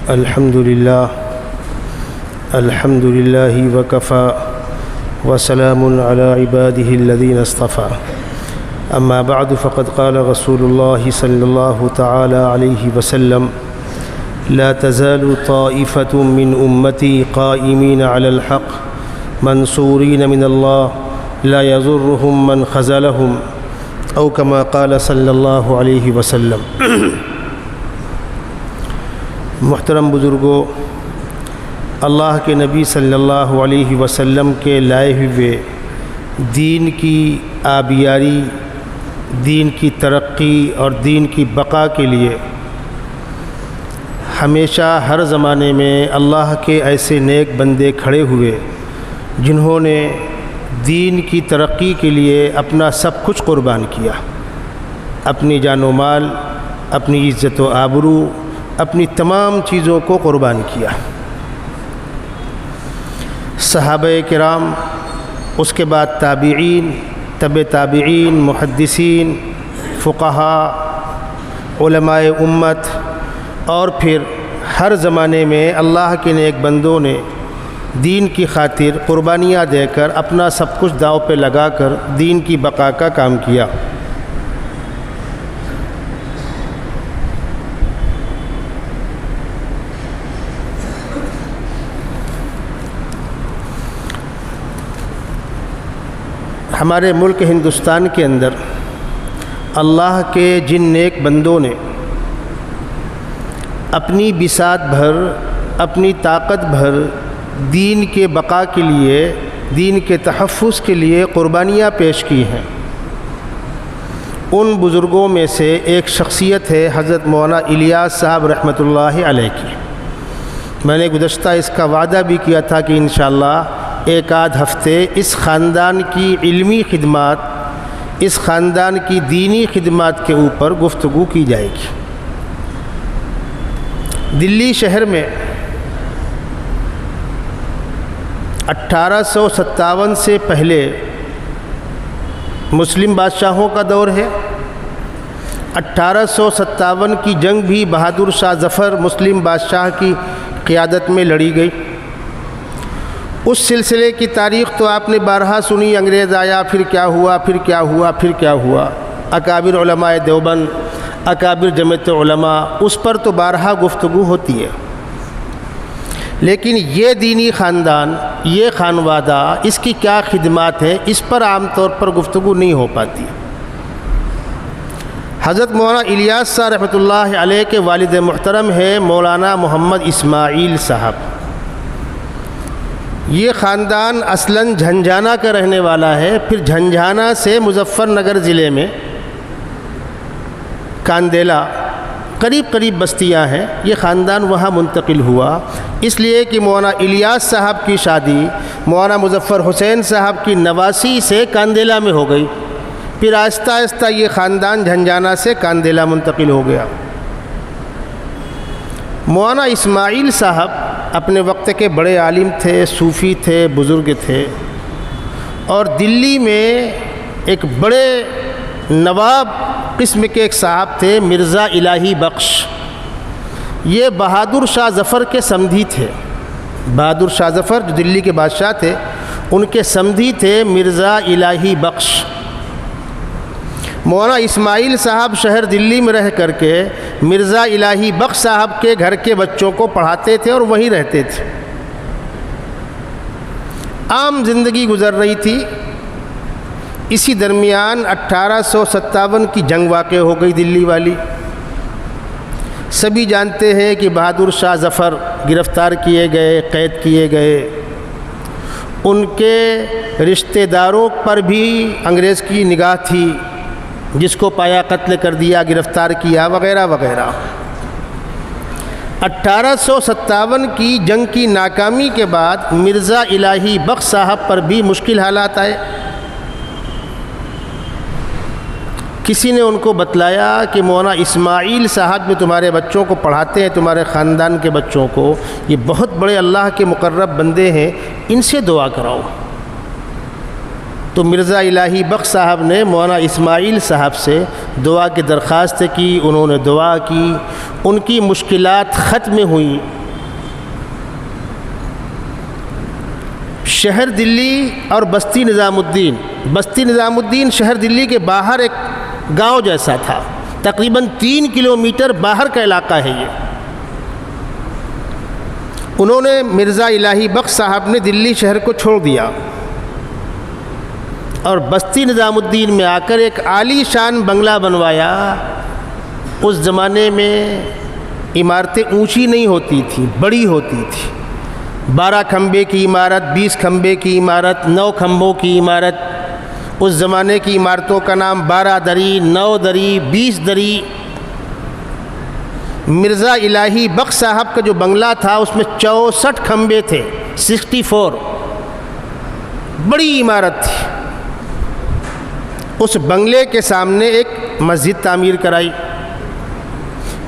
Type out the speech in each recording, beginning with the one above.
الحمد لله وكفى وسلام على عباده الذين اصطفى أما بعد فقد قال رسول الله صلى الله تعالى عليه وسلم لا تزال طائفة من أمتي قائمين على الحق منصورين من الله لا يضرهم من خذلهم أو كما قال صلى الله عليه وسلم۔ محترم بزرگوں، اللہ کے نبی صلی اللہ علیہ وسلم کے لائے ہوئے دین کی آبیاری، دین کی ترقی اور دین کی بقا کے لیے ہمیشہ ہر زمانے میں اللہ کے ایسے نیک بندے کھڑے ہوئے جنہوں نے دین کی ترقی کے لیے اپنا سب کچھ قربان کیا، اپنی جان و مال، اپنی عزت و آبرو، اپنی تمام چیزوں کو قربان کیا۔ صحابہ کرام، اس کے بعد تابعین، تبع تابعین، محدثین، فقہاء، علماء امت، اور پھر ہر زمانے میں اللہ کے نیک بندوں نے دین کی خاطر قربانیاں دے کر اپنا سب کچھ داؤ پہ لگا کر دین کی بقا کا کام کیا۔ ہمارے ملک ہندوستان کے اندر اللہ کے جن نیک بندوں نے اپنی بساط بھر، اپنی طاقت بھر دین کے بقا کے لیے، دین کے تحفظ کے لیے قربانیاں پیش کی ہیں، ان بزرگوں میں سے ایک شخصیت ہے حضرت مولانا الیاس صاحب رحمۃ اللہ علیہ کی۔ میں نے گزشتہ اس کا وعدہ بھی کیا تھا کہ انشاءاللہ ایک آدھ ہفتے اس خاندان کی علمی خدمات، اس خاندان کی دینی خدمات کے اوپر گفتگو کی جائے گی۔ دلی شہر میں 1857 سے پہلے مسلم بادشاہوں کا دور ہے۔ 1857 کی جنگ بھی بہادر شاہ ظفر مسلم بادشاہ کی قیادت میں لڑی گئی۔ اس سلسلے کی تاریخ تو آپ نے بارہا سنی، انگریز آیا، پھر کیا ہوا، پھر کیا ہوا، پھر کیا ہوا، اکابر علماء دیوبند، اکابر جمعیت علماء، اس پر تو بارہا گفتگو ہوتی ہے، لیکن یہ دینی خاندان، یہ خانوادہ، اس کی کیا خدمات ہیں، اس پر عام طور پر گفتگو نہیں ہو پاتی۔ حضرت مولانا الیاس صاحب رحمۃ اللہ علیہ کے والد محترم ہیں مولانا محمد اسماعیل صاحب۔ یہ خاندان اصلاً جھنجھانا کا رہنے والا ہے، پھر جھنجھانا سے مظفر نگر ضلع میں کاندیلا قریب بستیاں ہیں، یہ خاندان وہاں منتقل ہوا، اس لیے کہ مولانا الیاس صاحب کی شادی مولانا مظفر حسین صاحب کی نواسی سے کاندیلا میں ہو گئی، پھر آہستہ آہستہ یہ خاندان جھنجھانا سے کاندیلا منتقل ہو گیا۔ مولانا اسماعیل صاحب اپنے وقت کے بڑے عالم تھے، صوفی تھے، بزرگ تھے، اور دلی میں ایک بڑے نواب قسم کے ایک صاحب تھے مرزا الہی بخش، یہ بہادر شاہ ظفر کے سمدھی تھے۔ بہادر شاہ ظفر جو دلی کے بادشاہ تھے، ان کے سمدھی تھے مرزا الہی بخش۔ مولانا اسماعیل صاحب شہر دلی میں رہ کر کے مرزا الہی بخش صاحب کے گھر کے بچوں کو پڑھاتے تھے اور وہیں رہتے تھے۔ عام زندگی گزر رہی تھی، اسی درمیان 1857 کی جنگ واقع ہو گئی دلی والی۔ سبھی جانتے ہیں کہ بہادر شاہ ظفر گرفتار کیے گئے، قید کیے گئے، ان کے رشتہ داروں پر بھی انگریز کی نگاہ تھی، جس کو پایا قتل کر دیا، گرفتار کیا، وغیرہ وغیرہ۔ 1857 کی جنگ کی ناکامی کے بعد مرزا الہی بخش صاحب پر بھی مشکل حالات آئے۔ کسی نے ان کو بتلایا کہ مولانا اسماعیل صاحب جو تمہارے بچوں کو پڑھاتے ہیں، تمہارے خاندان کے بچوں کو، یہ بہت بڑے اللہ کے مقرب بندے ہیں، ان سے دعا کراؤ۔ تو مرزا الہی بخش صاحب نے مولانا اسماعیل صاحب سے دعا کی درخواست کی، انہوں نے دعا کی، ان کی مشکلات ختم ہوئیں۔ شہر دلی اور بستی نظام الدین شہر دلی کے باہر ایک گاؤں جیسا تھا، تقریباً 3 کلومیٹر باہر کا علاقہ ہے یہ۔ انہوں نے مرزا الہی بخش صاحب نے دلی شہر کو چھوڑ دیا اور بستی نظام الدین میں آ کر ایک عالی شان بنگلہ بنوایا۔ اس زمانے میں عمارتیں اونچی نہیں ہوتی تھیں، بڑی ہوتی تھی، 12 کھمبے کی عمارت، 20 کھمبے کی عمارت، 9 کھمبوں کی عمارت۔ اس زمانے کی عمارتوں کا نام 12 دری، 9 دری، 20 دری۔ مرزا الہی بخش صاحب کا جو بنگلہ تھا اس میں 64 کھمبے تھے، 64، بڑی عمارت تھی۔ اس بنگلے کے سامنے ایک مسجد تعمیر کرائی۔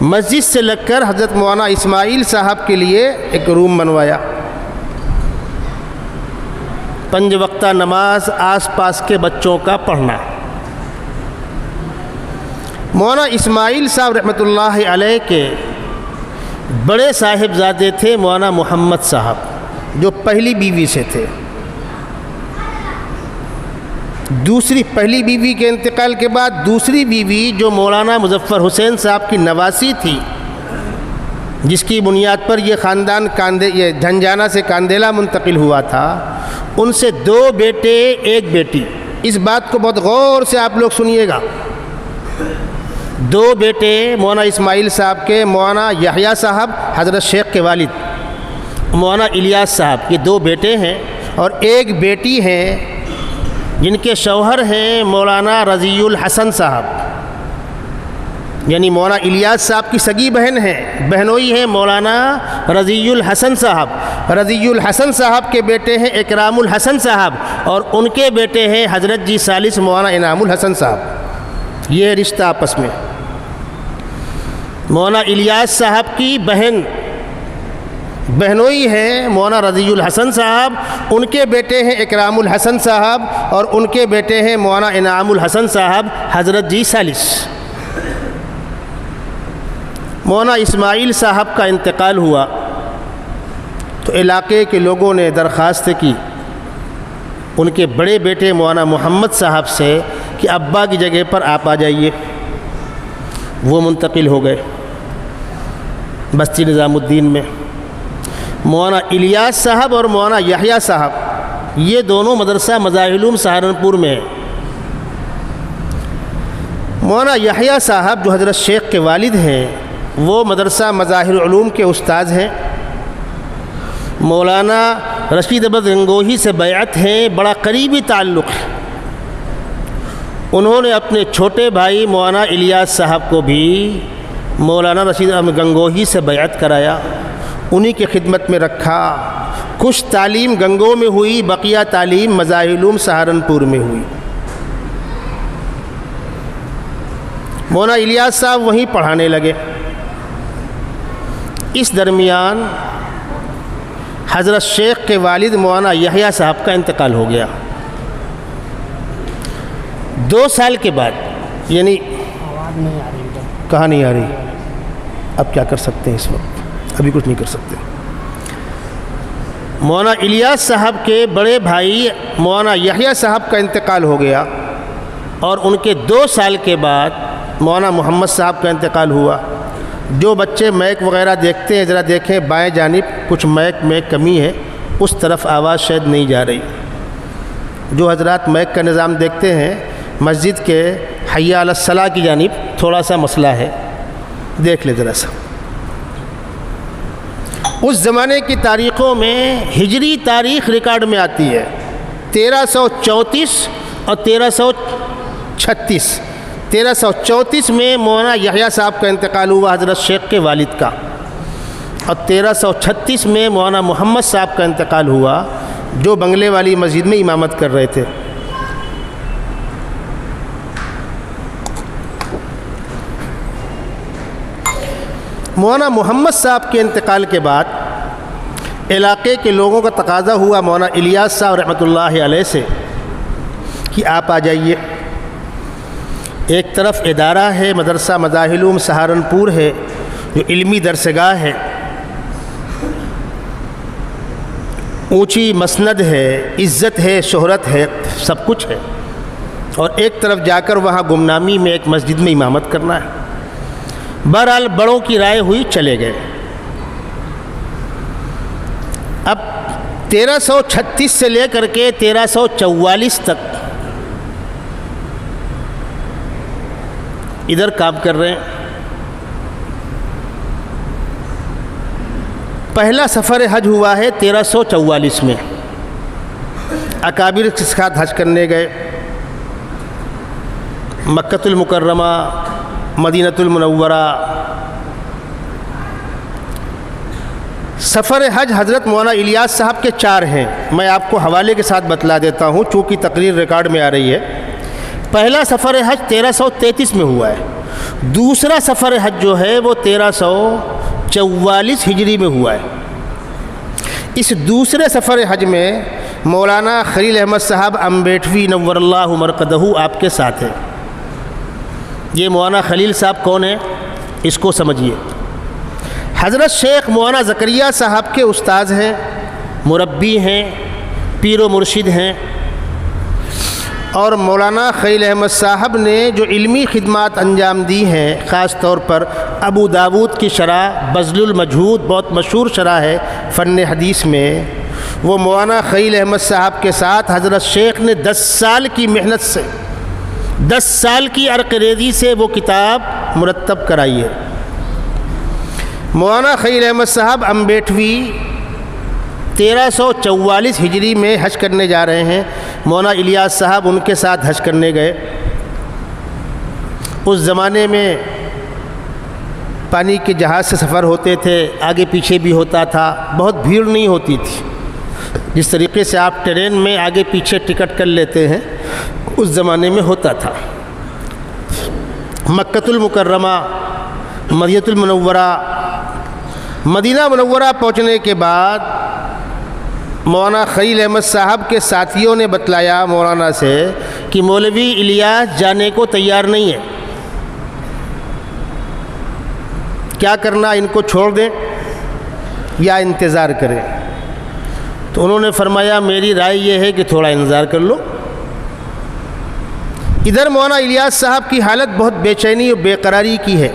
مسجد سے لگ کر حضرت مولانا اسماعیل صاحب کے لیے ایک روم بنوایا۔ 5 وقتہ نماز آس پاس کے بچوں کا پڑھنا۔ مولانا اسماعیل صاحب رحمۃ اللہ علیہ کے بڑے صاحبزادے تھے مولانا محمد صاحب، جو پہلی بیوی سے تھے۔ پہلی بیوی کے انتقال کے بعد دوسری بیوی جو مولانا مظفر حسین صاحب کی نواسی تھی، جس کی بنیاد پر یہ خاندان یہ جھنجھانا سے کاندیلا منتقل ہوا تھا، ان سے 2 بیٹے 1 بیٹی۔ اس بات کو بہت غور سے آپ لوگ سنیے گا۔ 2 بیٹے مولانا اسماعیل صاحب کے، مولانا یحییٰ صاحب حضرت شیخ کے والد، مولانا الیاس صاحب، یہ 2 بیٹے ہیں، اور 1 بیٹی ہیں جن کے شوہر ہیں مولانا رضی الحسن صاحب، یعنی مولانا الیاس صاحب کی سگی بہن ہیں، بہنوئی ہیں مولانا رضی الحسن صاحب۔ رضی الحسن صاحب کے بیٹے ہیں اکرام الحسن صاحب، اور ان کے بیٹے ہیں حضرت جی ثالث مولانا انعام الحسن صاحب۔ یہ رشتہ آپس میں۔ مولانا الیاس صاحب کی بہنوئی ہیں مولانا رضی الحسن صاحب، ان کے بیٹے ہیں اکرام الحسن صاحب، اور ان کے بیٹے ہیں مولانا انعام الحسن صاحب حضرت جی ثالث۔ مولانا اسماعیل صاحب کا انتقال ہوا تو علاقے کے لوگوں نے درخواست کی ان کے بڑے بیٹے مولانا محمد صاحب سے کہ ابا کی جگہ پر آپ آ جائیے۔ وہ منتقل ہو گئے بستی نظام الدین میں۔ مولانا الیاس صاحب اور مولانا یحییٰ صاحب یہ دونوں مدرسہ مظاہر علوم سہارنپور میں ہیں۔ مولانا یحییٰ صاحب جو حضرت شیخ کے والد ہیں وہ مدرسہ مظاہر علوم کے استاذ ہیں۔ مولانا رشید احمد گنگوہی سے بیعت ہیں، بڑا قریبی تعلق ہے۔ انہوں نے اپنے چھوٹے بھائی مولانا الیاس صاحب کو بھی مولانا رشید احمد گنگوہی سے بیعت کرایا، انہی کی خدمت میں رکھا۔ کچھ تعلیم گنگو میں ہوئی، بقیہ تعلیم مظاہر علوم سہارنپور میں ہوئی۔ مولانا الیاس صاحب وہیں پڑھانے لگے۔ اس درمیان حضرت شیخ کے والد مولانا یحییٰ صاحب کا انتقال ہو گیا۔ 2 سال کے بعد، یعنی کہاں نہیں آ رہی؟ اب کیا کر سکتے ہیں اس وقت؟ ابھی کچھ نہیں کر سکتے۔ مولانا الیاس صاحب کے بڑے بھائی مولانا یحییٰ صاحب کا انتقال ہو گیا، اور ان کے 2 سال کے بعد مولانا محمد صاحب کا انتقال ہوا۔ جو بچے میک وغیرہ دیکھتے ہیں ذرا دیکھیں بائیں جانب کچھ میک میں کمی ہے، اس طرف آواز شاید نہیں جا رہی۔ جو حضرات میک کا نظام دیکھتے ہیں مسجد کے حی علی الصلاۃ کی جانب تھوڑا سا مسئلہ ہے، دیکھ لیں ذرا سا۔ اس زمانے کی تاریخوں میں ہجری تاریخ ریکارڈ میں آتی ہے 1334 اور 1336۔ 1334 میں مولانا یحییٰ صاحب کا انتقال ہوا حضرت شیخ کے والد کا، اور 1336 میں مولانا محمد صاحب کا انتقال ہوا جو بنگلے والی مسجد میں امامت کر رہے تھے۔ مولانا محمد صاحب کے انتقال کے بعد علاقے کے لوگوں کا تقاضا ہوا مولانا الیاس صاحب رحمۃ اللہ علیہ سے کہ آپ آ جائیے۔ ایک طرف ادارہ ہے مدرسہ مداحلوم سہارنپور ہے جو علمی درسگاہ ہے، اونچی مسند ہے، عزت ہے، شہرت ہے، سب کچھ ہے، اور ایک طرف جا کر وہاں گمنامی میں ایک مسجد میں امامت کرنا ہے۔ بہرحال بڑوں کی رائے ہوئی، چلے گئے۔ اب 1336 سے لے کر کے 1344 تک ادھر کام کر رہے ہیں۔ پہلا سفر حج ہوا ہے 1344 میں، اکابر کے ساتھ حج کرنے گئے، مکۃ المکرمہ، مدینۃ المنورہ۔ سفر حج حضرت مولانا الیاس صاحب کے 4 ہیں، میں آپ کو حوالے کے ساتھ بتلا دیتا ہوں چونکہ تقریر ریکارڈ میں آ رہی ہے۔ پہلا سفر حج 1333 میں ہوا ہے، دوسرا سفر حج جو ہے وہ 1344 ہجری میں ہوا ہے۔ اس دوسرے سفر حج میں مولانا خلیل احمد صاحب امبیٹوی نور اللہ مرقدہ آپ کے ساتھ ہیں۔ یہ مولانا خلیل صاحب کون ہیں؟ اس کو سمجھیے۔ حضرت شیخ مولانا زکریا صاحب کے استاذ ہیں، مربی ہیں، پیر و مرشد ہیں، اور مولانا خلیل احمد صاحب نے جو علمی خدمات انجام دی ہیں، خاص طور پر ابو داود کی شرح بذل المجہود بہت مشہور شرح ہے فن حدیث میں، وہ مولانا خلیل احمد صاحب کے ساتھ حضرت شیخ نے 10 سال کی محنت سے، 10 سال کی عرق ریزی سے وہ کتاب مرتب کرائی ہے۔ مولانا خلیل احمد صاحب امبیٹوی 1344 ہجری میں حج کرنے جا رہے ہیں، مولانا الیاس صاحب ان کے ساتھ حج کرنے گئے۔ اس زمانے میں پانی کے جہاز سے سفر ہوتے تھے، آگے پیچھے بھی ہوتا تھا، بہت بھیڑ نہیں ہوتی تھی۔ جس طریقے سے آپ ٹرین میں آگے پیچھے ٹکٹ کر لیتے ہیں اس زمانے میں ہوتا تھا۔ مکۃ المکرمہ، مدینۃ المنورہ، مدینہ منورہ پہنچنے کے بعد مولانا خلیل احمد صاحب کے ساتھیوں نے بتلایا مولانا سے کہ مولوی الیاس جانے کو تیار نہیں ہے، کیا کرنا، ان کو چھوڑ دیں یا انتظار کریں؟ تو انہوں نے فرمایا میری رائے یہ ہے کہ تھوڑا انتظار کر لو۔ ادھر مولانا الیاس صاحب کی حالت بہت بے چینی اور بے قراری کی ہے۔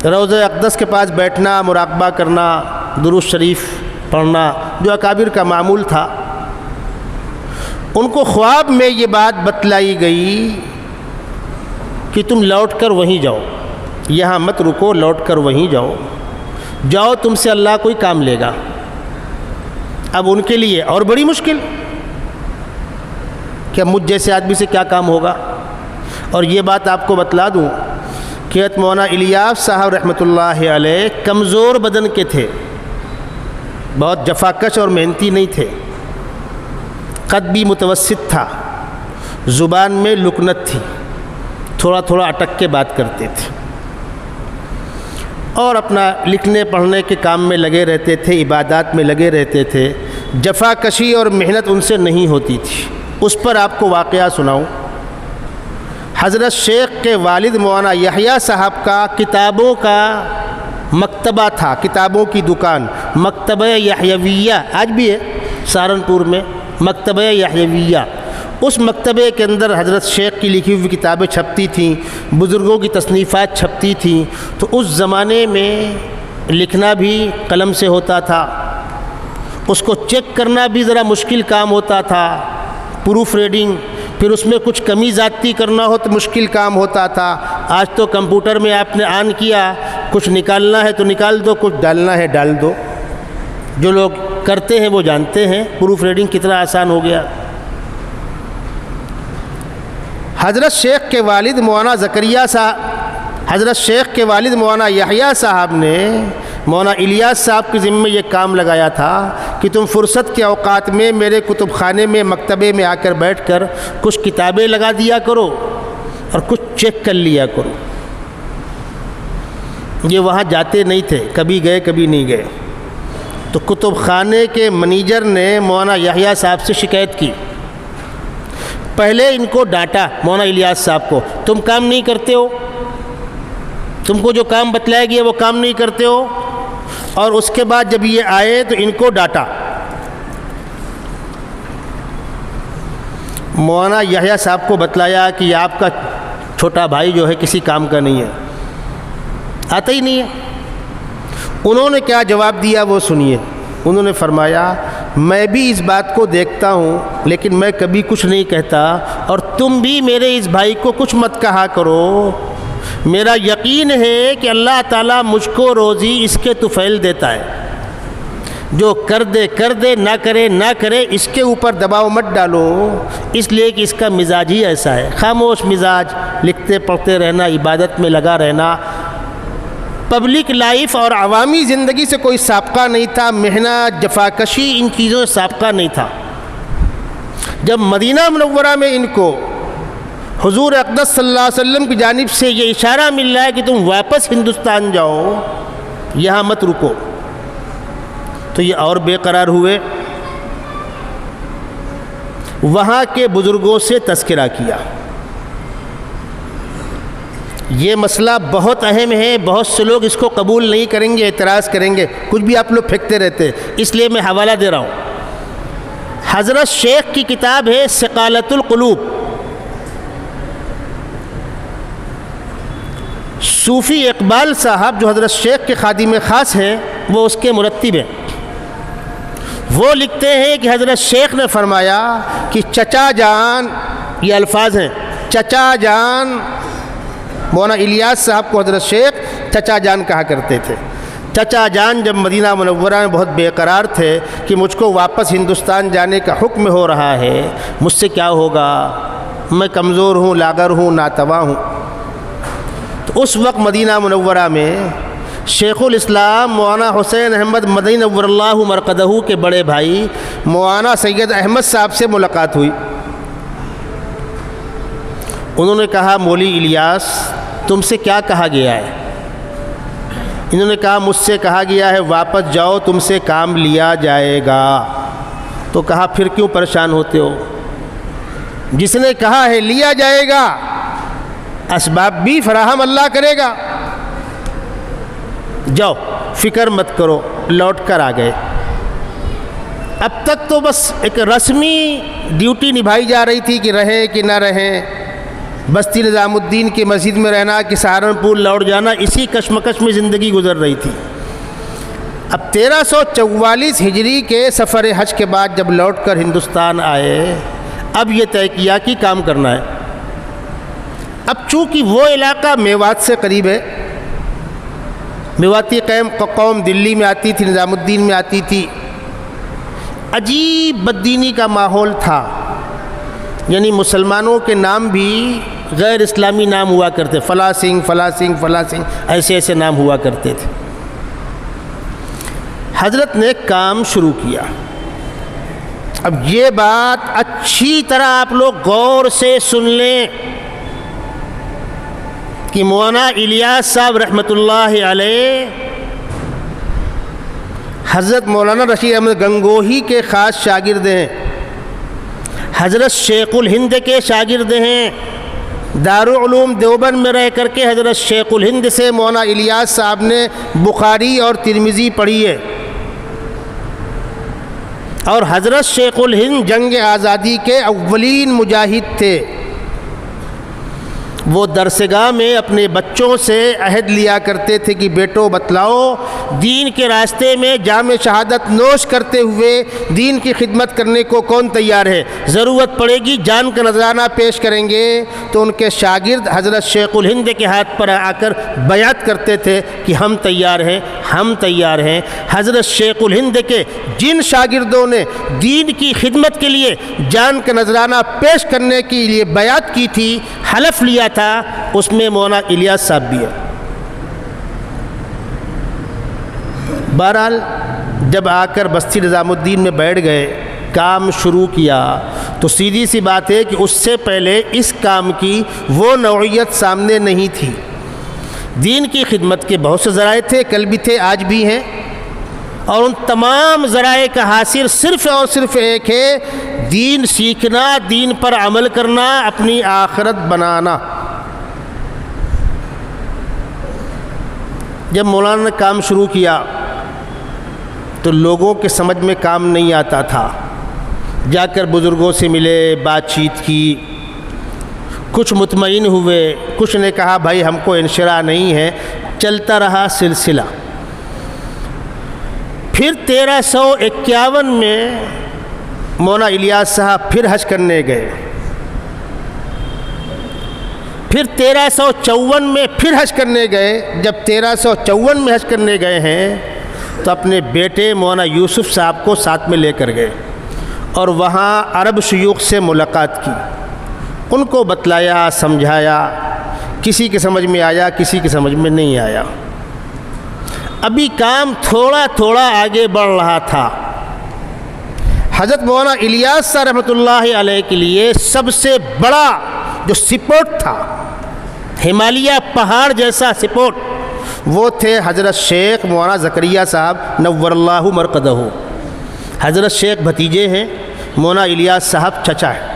روضہ اقدس کے پاس بیٹھنا، مراقبہ کرنا، درود شریف پڑھنا جو اکابر کا معمول تھا۔ ان کو خواب میں یہ بات بتلائی گئی کہ تم لوٹ کر وہیں جاؤ، یہاں مت رکو، لوٹ کر وہیں جاؤ، جاؤ تم سے اللہ کوئی کام لے گا۔ اب ان کے لیے اور بڑی مشکل کہ مجھ جیسے آدمی سے کیا کام ہوگا۔ اور یہ بات آپ کو بتلا دوں کہ مولانا الیاس صاحب رحمۃ اللہ علیہ کمزور بدن کے تھے، بہت جفاکش اور محنتی نہیں تھے، قد بھی متوسط تھا، زبان میں لکنت تھی، تھوڑا تھوڑا اٹک کے بات کرتے تھے، اور اپنا لکھنے پڑھنے کے کام میں لگے رہتے تھے، عبادات میں لگے رہتے تھے، جفاکشی اور محنت ان سے نہیں ہوتی تھی۔ اس پر آپ کو واقعہ سناؤں۔ حضرت شیخ کے والد مولانا یحییٰ صاحب کا کتابوں کا مکتبہ تھا، کتابوں کی دکان، مکتبہ یحیویہ، آج بھی ہے سہارنپور میں مکتبہ یحیویہ۔ اس مکتبے کے اندر حضرت شیخ کی لکھی ہوئی کتابیں چھپتی تھیں، بزرگوں کی تصنیفات چھپتی تھیں۔ تو اس زمانے میں لکھنا بھی قلم سے ہوتا تھا، اس کو چیک کرنا بھی ذرا مشکل کام ہوتا تھا، پروف ریڈنگ، پھر اس میں کچھ کمی زیادتی کرنا ہو تو مشکل کام ہوتا تھا۔ آج تو کمپیوٹر میں آپ نے آن کیا، کچھ نکالنا ہے تو نکال دو، کچھ ڈالنا ہے ڈال دو۔ جو لوگ کرتے ہیں وہ جانتے ہیں پروف ریڈنگ کتنا آسان ہو گیا۔ حضرت شیخ کے والد مولانا زکریا صاحب، حضرت شیخ کے والد مولانا یحییٰ صاحب نے مولانا الیاس صاحب کے ذمے یہ کام لگایا تھا کہ تم فرصت کے اوقات میں میرے کتب خانے میں، مکتبے میں آ کر بیٹھ کر کچھ کتابیں لگا دیا کرو اور کچھ چیک کر لیا کرو۔ یہ وہاں جاتے نہیں تھے، کبھی گئے کبھی نہیں گئے، تو کتب خانے کے منیجر نے مولانا یحییٰ صاحب سے شکایت کی. پہلے ان کو ڈانٹا مولانا الیاس صاحب کو، تم کام نہیں کرتے ہو، تم کو جو کام بتلایا گیا وہ کام نہیں کرتے ہو. اور اس کے بعد جب یہ آئے تو ان کو ڈانٹا. مولانا یحییٰ صاحب کو بتلایا کہ یہ آپ کا چھوٹا بھائی جو ہے کسی کام کا نہیں ہے، آتا ہی نہیں ہے. انہوں نے کیا جواب دیا وہ سنیے. انہوں نے فرمایا میں بھی اس بات کو دیکھتا ہوں لیکن میں کبھی کچھ نہیں کہتا، اور تم بھی میرے اس بھائی کو کچھ مت کہا کرو. میرا یقین ہے کہ اللہ تعالیٰ مجھ کو روزی اس کے طفیل دیتا ہے. جو کر دے نہ کرے اس کے اوپر دباؤ مت ڈالو، اس لیے کہ اس کا مزاج ہی ایسا ہے، خاموش مزاج، لکھتے پڑھتے رہنا، عبادت میں لگا رہنا. پبلک لائف اور عوامی زندگی سے کوئی سابقہ نہیں تھا، محنت، جفاکشی، ان چیزوں سے سابقہ نہیں تھا. جب مدینہ منورہ میں ان کو حضور اقدس صلی اللہ علیہ وسلم کی جانب سے یہ اشارہ مل رہا ہے کہ تم واپس ہندوستان جاؤ، یہاں مت رکو، تو یہ اور بے قرار ہوئے. وہاں کے بزرگوں سے تذکرہ کیا. یہ مسئلہ بہت اہم ہے، بہت سے لوگ اس کو قبول نہیں کریں گے، اعتراض کریں گے، کچھ بھی آپ لوگ پھینکتے رہتے، اس لیے میں حوالہ دے رہا ہوں. حضرت شیخ کی کتاب ہے ثقالۃ القلوب. صوفی اقبال صاحب جو حضرت شیخ کے خادم خاص ہیں وہ اس کے مرتب ہیں. وہ لکھتے ہیں کہ حضرت شیخ نے فرمایا کہ چچا جان، یہ الفاظ ہیں، چچا جان، مولانا الیاس صاحب کو حضرت شیخ چچا جان کہا کرتے تھے. چچا جان جب مدینہ منورہ میں بہت بے قرار تھے کہ مجھ کو واپس ہندوستان جانے کا حکم ہو رہا ہے، مجھ سے کیا ہوگا، میں کمزور ہوں، لاغر ہوں، ناتواں ہوں. تو اس وقت مدینہ منورہ میں شیخ الاسلام مولانا حسین احمد مدنی نور اللہ مرقدہ کے بڑے بھائی مولانا سید احمد صاحب سے ملاقات ہوئی. انہوں نے کہا مولوی الیاس تم سے کیا کہا گیا ہے؟ انہوں نے کہا مجھ سے کہا گیا ہے واپس جاؤ، تم سے کام لیا جائے گا. تو کہا پھر کیوں پریشان ہوتے ہو؟ جس نے کہا ہے لیا جائے گا، اسباب بھی فراہم اللہ کرے گا، جاؤ فکر مت کرو. لوٹ کر آ گئے. اب تک تو بس ایک رسمی ڈیوٹی نبھائی جا رہی تھی کہ رہیں کہ نہ رہیں، بستی نظام الدین کی مسجد میں رہنا کہ سہارنپور لوٹ جانا، اسی کشمکش میں زندگی گزر رہی تھی. اب 1344 ہجری کے سفر حج کے بعد جب لوٹ کر ہندوستان آئے، اب یہ طے کیا کہ کام کرنا ہے. اب چونکہ وہ علاقہ میوات سے قریب ہے، میواتی قوم دلی میں آتی تھی، نظام الدین میں آتی تھی، عجیب بددینی کا ماحول تھا. یعنی مسلمانوں کے نام بھی غیر اسلامی نام ہوا کرتے، فلاں سنگھ فلاں سنگھ فلاں سنگھ، ایسے ایسے نام ہوا کرتے تھے. حضرت نے کام شروع کیا. اب یہ بات اچھی طرح آپ لوگ غور سے سن لیں کہ مولانا الیاس صاحب رحمۃ اللہ علیہ حضرت مولانا رشید احمد گنگوہی کے خاص شاگرد ہیں، حضرت شیخ الہند کے شاگرد ہیں. دارالعلوم دیوبند میں رہ کر کے حضرت شیخ الہند سے مولانا الیاس صاحب نے بخاری اور ترمذی پڑھی ہے. اور حضرت شیخ الہند جنگ آزادی کے اولین مجاہد تھے. وہ درسگاہ میں اپنے بچوں سے عہد لیا کرتے تھے کہ بیٹو بتلاؤ، دین کے راستے میں جام شہادت نوش کرتے ہوئے دین کی خدمت کرنے کو کون تیار ہے؟ ضرورت پڑے گی جان کا نذرانہ پیش کریں گے. تو ان کے شاگرد حضرت شیخ الہند کے ہاتھ پر آ کر بیعت کرتے تھے کہ ہم تیار ہیں، ہم تیار ہیں. حضرت شیخ الہند کے جن شاگردوں نے دین کی خدمت کے لیے جان کا نذرانہ پیش کرنے کے لیے بیعت کی تھی، حلف لیا تھا، اس میں مولانا الیاس صاحب بھی ہے. بہرحال جب آ کر بستی نظام الدین میں بیٹھ گئے، کام شروع کیا، تو سیدھی سی بات ہے کہ اس سے پہلے اس کام کی وہ نوعیت سامنے نہیں تھی. دین کی خدمت کے بہت سے ذرائع تھے، کل بھی تھے، آج بھی ہیں. اور ان تمام ذرائع کا حاصل صرف اور صرف ایک ہے، دین سیکھنا، دین پر عمل کرنا، اپنی آخرت بنانا۔ جب مولانا نے کام شروع کیا تو لوگوں کے سمجھ میں کام نہیں آتا تھا، جا کر بزرگوں سے ملے، بات چیت کی، کچھ مطمئن ہوئے، کچھ نے کہا بھائی ہم کو انشراح نہیں ہے، چلتا رہا سلسلہ۔ پھر 1351 میں مولانا الیاس صاحب پھر حج کرنے گئے، پھر 1354 میں پھر حج کرنے گئے۔ جب 1354 میں حج کرنے گئے ہیں تو اپنے بیٹے مولانا یوسف صاحب کو ساتھ میں لے کر گئے اور وہاں عرب شیوخ سے ملاقات کی، ان کو بتلایا، سمجھایا، کسی کے سمجھ میں آیا، کسی کے سمجھ میں نہیں آیا۔ ابھی کام تھوڑا تھوڑا آگے بڑھ رہا تھا۔ حضرت مولانا الیاس صاحب رحمۃ اللہ علیہ کے لیے سب سے بڑا جو سپورٹ تھا، ہمالیہ پہاڑ جیسا سپورٹ، وہ تھے حضرت شیخ مولانا زکریا صاحب نور اللہ مرقدہ۔ حضرت شیخ بھتیجے ہیں، مولانا الیاس صاحب چچا ہیں۔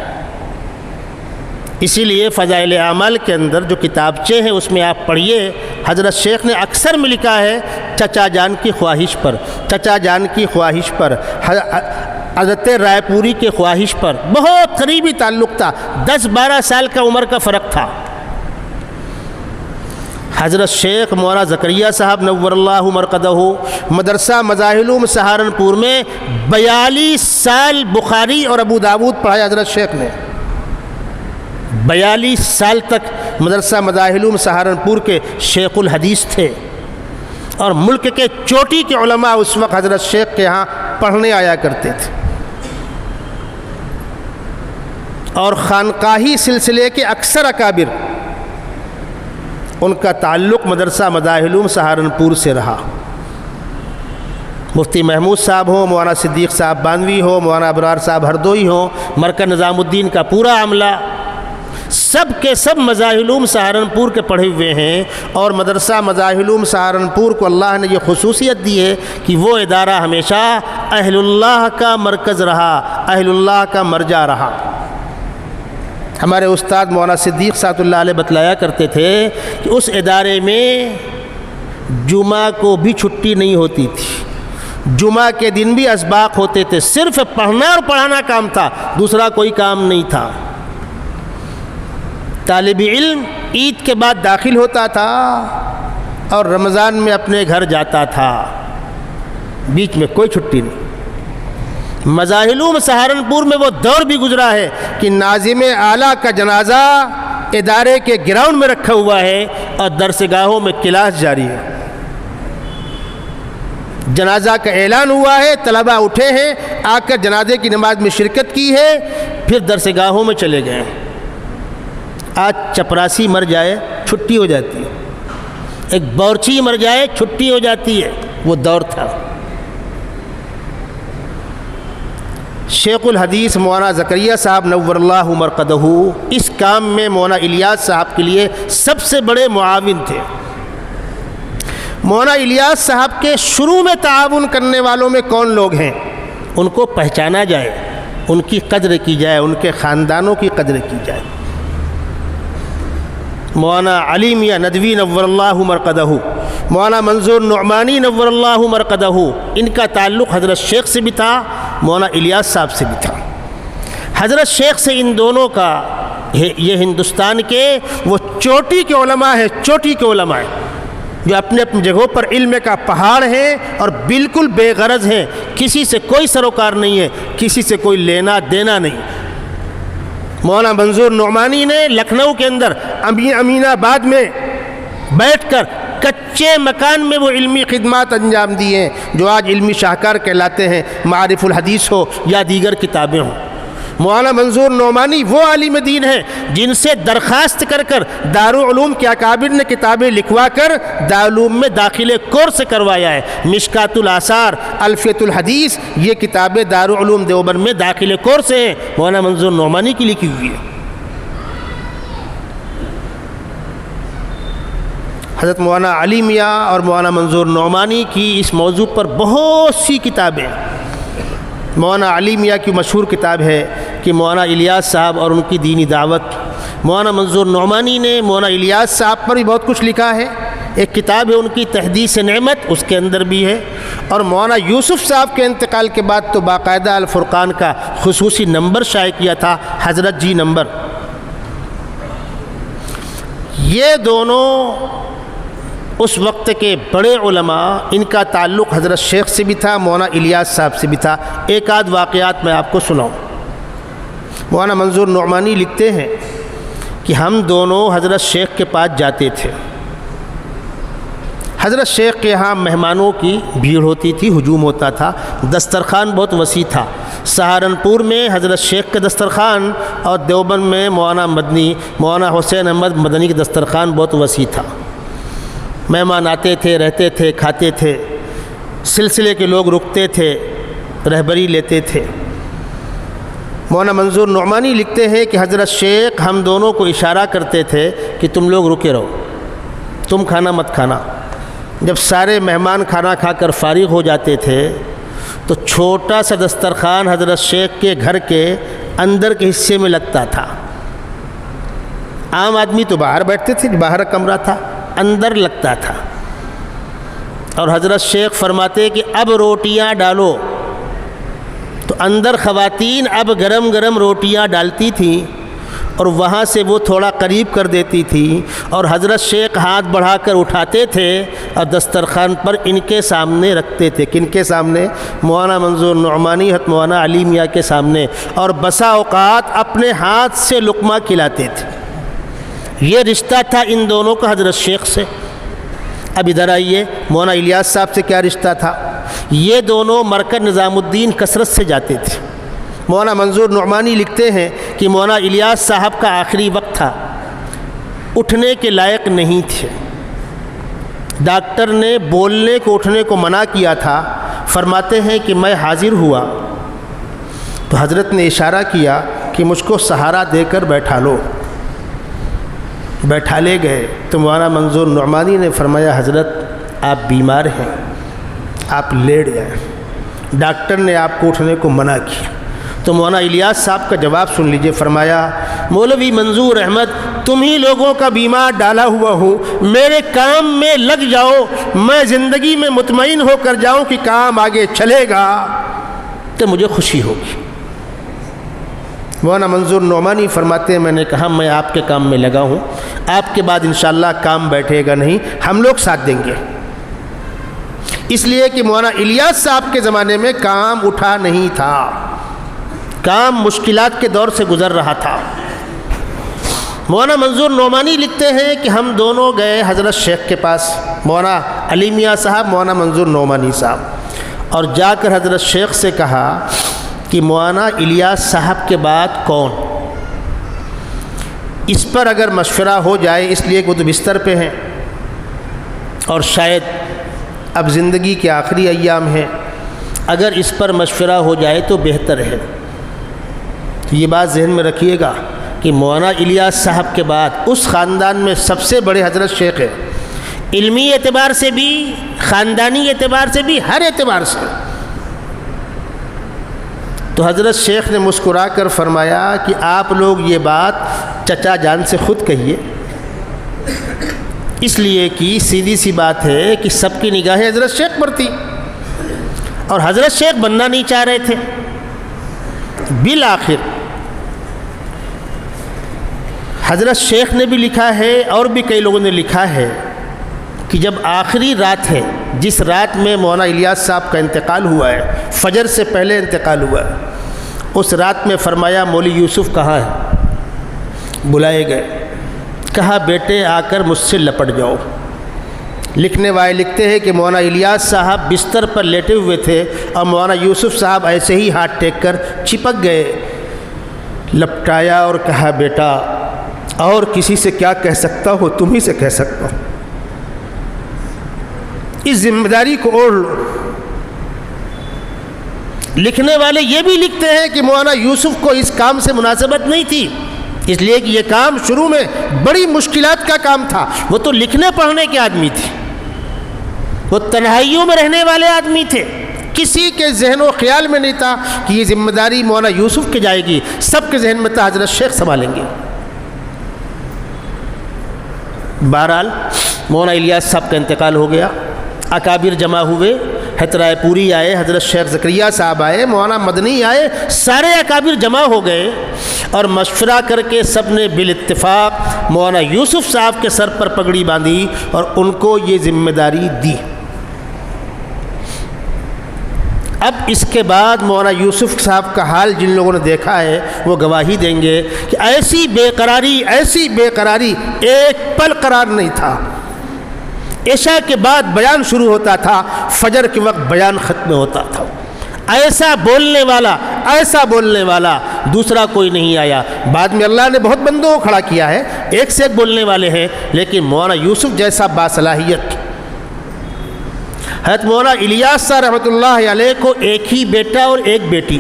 اسی لیے فضائل اعمال کے اندر جو کتابچے ہیں اس میں آپ پڑھیے، حضرت شیخ نے اکثر میں لکھا ہے چچا جان کی خواہش پر، چچا جان کی خواہش پر، حضرت رائے پوری کے خواہش پر۔ بہت قریبی تعلق تھا، 10-12 سال کا عمر کا فرق تھا۔ حضرت شیخ مولانا زکریا صاحب نور اللہ مرقدہ مدرسہ مظاہر سہارنپور میں 42 سال بخاری اور ابو داود پڑھایا حضرت شیخ نے۔ 42 سال تک مدرسہ مظاہر سہارنپور کے شیخ الحدیث تھے، اور ملک کے چوٹی کے علماء اس وقت حضرت شیخ کے ہاں پڑھنے آیا کرتے تھے، اور خانقاہی سلسلے کے اکثر اکابر ان کا تعلق مدرسہ مظاہر سہارنپور سے رہا۔ مفتی محمود صاحب ہوں، مولانا صدیق صاحب بانوی ہو، مولانا ابرار صاحب ہردوئی ہوں، مرکز نظام الدین کا پورا عملہ، سب کے سب مظاہر سہارنپور کے پڑھے ہوئے ہیں۔ اور مدرسہ مظاہر سہارنپور کو اللہ نے یہ خصوصیت دی ہے کہ وہ ادارہ ہمیشہ اہل اللہ کا مرکز رہا، اہل اللہ کا مرجع رہا۔ ہمارے استاد مولانا صدیق صاحب اللہ علیہ بتلایا کرتے تھے کہ اس ادارے میں جمعہ کو بھی چھٹی نہیں ہوتی تھی، جمعہ کے دن بھی اسباق ہوتے تھے، صرف پڑھنا اور پڑھانا کام تھا، دوسرا کوئی کام نہیں تھا۔ طالب علم عید کے بعد داخل ہوتا تھا اور رمضان میں اپنے گھر جاتا تھا، بیچ میں کوئی چھٹی نہیں۔ مظاہر سہارنپور میں وہ دور بھی گزرا ہے کہ ناظم اعلیٰ کا جنازہ ادارے کے گراؤنڈ میں رکھا ہوا ہے اور درسگاہوں میں کلاس جاری ہے۔ جنازہ کا اعلان ہوا ہے، طلبہ اٹھے ہیں، آ کر جنازے کی نماز میں شرکت کی ہے، پھر درسگاہوں میں چلے گئے۔ آج چپراسی مر جائے چھٹی ہو جاتی ہے، ایک بورچی مر جائے چھٹی ہو جاتی ہے، وہ دور تھا۔ شیخ الحدیث مولانا زکریا صاحب نور اللہ مرقدہ اس کام میں مولانا الیاس صاحب کے لیے سب سے بڑے معاون تھے۔ مولانا الیاس صاحب کے شروع میں تعاون کرنے والوں میں کون لوگ ہیں، ان کو پہچانا جائے، ان کی قدر کی جائے، ان کے خاندانوں کی قدر کی جائے۔ مولانا علی میاں ندوی نور اللہ مرقدہ، مولانا منظور نعمانی نور اللہ مرقدہ، ان کا تعلق حضرت شیخ سے بھی تھا، مولانا الیاس صاحب سے بھی تھا۔ حضرت شیخ سے ان دونوں کا یہ ہندوستان کے وہ چوٹی کے علماء ہیں، چوٹی کے علماء ہیں جو اپنے اپنی جگہوں پر علم کا پہاڑ ہیں اور بالکل بے غرض ہیں، کسی سے کوئی سروکار نہیں ہے، کسی سے کوئی لینا دینا نہیں۔ مولانا منظور نعمانی نے لکھنؤ کے اندر امین آباد میں بیٹھ کر کچے مکان میں وہ علمی خدمات انجام دی ہیں جو آج علمی شاہکار کہلاتے ہیں، معارف الحدیث ہو یا دیگر کتابیں ہوں۔ مولانا منظور نعمانی وہ عالم دین ہیں جن سے درخواست کر کر دارالعلوم کے اکابر نے کتابیں لکھوا کر دارالعلوم میں داخلے کورس کروایا ہے۔ مشکات الاثار، الفیۃ الحدیث، یہ کتابیں دارالعلوم دیوبند میں داخلے کورس ہیں، مولانا منظور نعمانی کی لکھی ہوئی ہے۔ حضرت مولانا علی میاں اور مولانا منظور نعمانی کی اس موضوع پر بہت سی کتابیں. مولانا علی میاں کی مشہور کتاب ہے کہ مولانا الیاس صاحب اور ان کی دینی دعوت. مولانا منظور نعمانی نے مولانا الیاس صاحب پر بھی بہت کچھ لکھا ہے. ایک کتاب ہے ان کی تحدیث نعمت، اس کے اندر بھی ہے. اور مولانا یوسف صاحب کے انتقال کے بعد تو باقاعدہ الفرقان کا خصوصی نمبر شائع کیا تھا، حضرت جی نمبر. یہ دونوں اس وقت کے بڑے علماء، ان کا تعلق حضرت شیخ سے بھی تھا، مولانا الیاس صاحب سے بھی تھا. ایک آدھ واقعات میں آپ کو سناؤں. مولانا منظور نعمانی لکھتے ہیں کہ ہم دونوں حضرت شیخ کے پاس جاتے تھے. حضرت شیخ کے ہاں مہمانوں کی بھیڑ ہوتی تھی، ہجوم ہوتا تھا. دسترخوان بہت وسیع تھا. سہارنپور میں حضرت شیخ کا دسترخوان اور دیوبند میں مولانا مدنی، مولانا حسین احمد مدنی کا دسترخوان بہت وسیع تھا. مہمان آتے تھے، رہتے تھے، کھاتے تھے. سلسلے کے لوگ رکتے تھے، رہبری لیتے تھے. مولانا منظور نعمانی لکھتے ہیں کہ حضرت شیخ ہم دونوں کو اشارہ کرتے تھے کہ تم لوگ رکے رہو، تم کھانا مت کھانا. جب سارے مہمان کھانا کھا کر فارغ ہو جاتے تھے تو چھوٹا سا دسترخوان حضرت شیخ کے گھر کے اندر کے حصے میں لگتا تھا. عام آدمی تو باہر بیٹھتے تھے، باہر کمرہ تھا، اندر لگتا تھا. اور حضرت شیخ فرماتے کہ اب روٹیاں ڈالو. تو اندر خواتین اب گرم گرم روٹیاں ڈالتی تھیں اور وہاں سے وہ تھوڑا قریب کر دیتی تھی اور حضرت شیخ ہاتھ بڑھا کر اٹھاتے تھے اور دسترخوان پر ان کے سامنے رکھتے تھے. کن کے سامنے؟ مولانا منظور نعمانی، حضرت مولانا علی میاں کے سامنے. اور بسا اوقات اپنے ہاتھ سے لقمہ کھلاتے تھے. یہ رشتہ تھا ان دونوں کا حضرت شیخ سے. اب ادھر آئیے، مولانا الیاس صاحب سے کیا رشتہ تھا؟ یہ دونوں مرکز نظام الدین کثرت سے جاتے تھے. مولانا منظور نعمانی لکھتے ہیں کہ مولانا الیاس صاحب کا آخری وقت تھا، اٹھنے کے لائق نہیں تھے. ڈاکٹر نے بولنے کو، اٹھنے کو منع کیا تھا. فرماتے ہیں کہ میں حاضر ہوا تو حضرت نے اشارہ کیا کہ مجھ کو سہارا دے کر بیٹھا لو. بیٹھا لے گئے تو مولانا منظور نعمانی نے فرمایا حضرت آپ بیمار ہیں، آپ لیٹ جائیں. ڈاکٹر نے آپ کو اٹھنے کو منع کیا. تو مولانا الیاس صاحب کا جواب سن لیجئے. فرمایا مولوی منظور احمد تم ہی لوگوں کا بیمار ڈالا ہوا ہوں، میرے کام میں لگ جاؤ، میں زندگی میں مطمئن ہو کر جاؤں کہ کام آگے چلے گا تو مجھے خوشی ہوگی. مولانا منظور نعمانی فرماتے ہیں میں نے کہا میں آپ کے کام میں لگا ہوں، آپ کے بعد انشاءاللہ کام بیٹھے گا نہیں، ہم لوگ ساتھ دیں گے. اس لیے کہ مولانا الیاس صاحب کے زمانے میں کام اٹھا نہیں تھا، کام مشکلات کے دور سے گزر رہا تھا. مولانا منظور نعمانی لکھتے ہیں کہ ہم دونوں گئے حضرت شیخ کے پاس، مولانا علی میاں صاحب، مولانا منظور نعمانی صاحب. اور جا کر حضرت شیخ سے کہا کہ مولانا الیاس صاحب کے بعد کون؟ اس پر اگر مشورہ ہو جائے، اس لیے کہ وہ تو بستر پہ ہیں اور شاید اب زندگی کے آخری ایام ہیں، اگر اس پر مشورہ ہو جائے تو بہتر ہے. یہ بات ذہن میں رکھیے گا کہ مولانا الیاس صاحب کے بعد اس خاندان میں سب سے بڑے حضرت شیخ ہیں، علمی اعتبار سے بھی، خاندانی اعتبار سے بھی، ہر اعتبار سے. تو حضرت شیخ نے مسکرا کر فرمایا کہ آپ لوگ یہ بات چچا جان سے خود کہیے، اس لیے کہ سیدھی سی بات ہے کہ سب کی نگاہیں حضرت شیخ پر تھی اور حضرت شیخ بننا نہیں چاہ رہے تھے. بالآخر حضرت شیخ نے بھی لکھا ہے اور بھی کئی لوگوں نے لکھا ہے کہ جب آخری رات ہے، جس رات میں مولانا الیاس صاحب کا انتقال ہوا ہے، فجر سے پہلے انتقال ہوا ہے، اس رات میں فرمایا مولوی یوسف کہاں ہے؟ بلائے گئے. کہا بیٹے آ کر مجھ سے لپٹ جاؤ. لکھنے والے لکھتے ہیں کہ مولانا الیاس صاحب بستر پر لیٹے ہوئے تھے اور مولانا یوسف صاحب ایسے ہی ہاتھ ٹیک کر چپک گئے. لپٹایا اور کہا بیٹا اور کسی سے کیا کہہ سکتا ہو، تم ہی سے کہہ سکتا ہوں، اس ذمہ داری کو اوڑھ لو. لکھنے والے یہ بھی لکھتے ہیں کہ مولانا یوسف کو اس کام سے مناسبت نہیں تھی، اس لیے کہ یہ کام شروع میں بڑی مشکلات کا کام تھا. وہ تو لکھنے پڑھنے کے آدمی تھے, وہ تنہائیوں میں رہنے والے آدمی تھے. کسی کے ذہن و خیال میں نہیں تھا کہ یہ ذمہ داری مولانا یوسف کی جائے گی. سب کے ذہن میں تھا حضرت شیخ سنبھالیں گے. بہرحال مولانا الیاس صاحب کا انتقال ہو گیا. اکابر جمع ہوئے, حضرت رائے پوری آئے, حضرت شیخ زکریہ صاحب آئے, مولانا مدنی آئے, سارے اکابر جمع ہو گئے اور مشورہ کر کے سب نے بالاتفاق مولانا یوسف صاحب کے سر پر پگڑی باندھی اور ان کو یہ ذمہ داری دی. اب اس کے بعد مولانا یوسف صاحب کا حال جن لوگوں نے دیکھا ہے وہ گواہی دیں گے کہ ایسی بے قراری ایک پل قرار نہیں تھا. عشاء کے بعد بیان شروع ہوتا تھا, فجر کے وقت بیان ختم ہوتا تھا. ایسا بولنے والا دوسرا کوئی نہیں آیا. بعد میں اللہ نے بہت بندوں کو کھڑا کیا ہے, ایک سے ایک بولنے والے ہیں, لیکن مولانا یوسف جیسا باصلاحیت. حضرت مولانا الیاس صاحب رحمۃ اللہ علیہ کو ایک ہی بیٹا اور ایک بیٹی.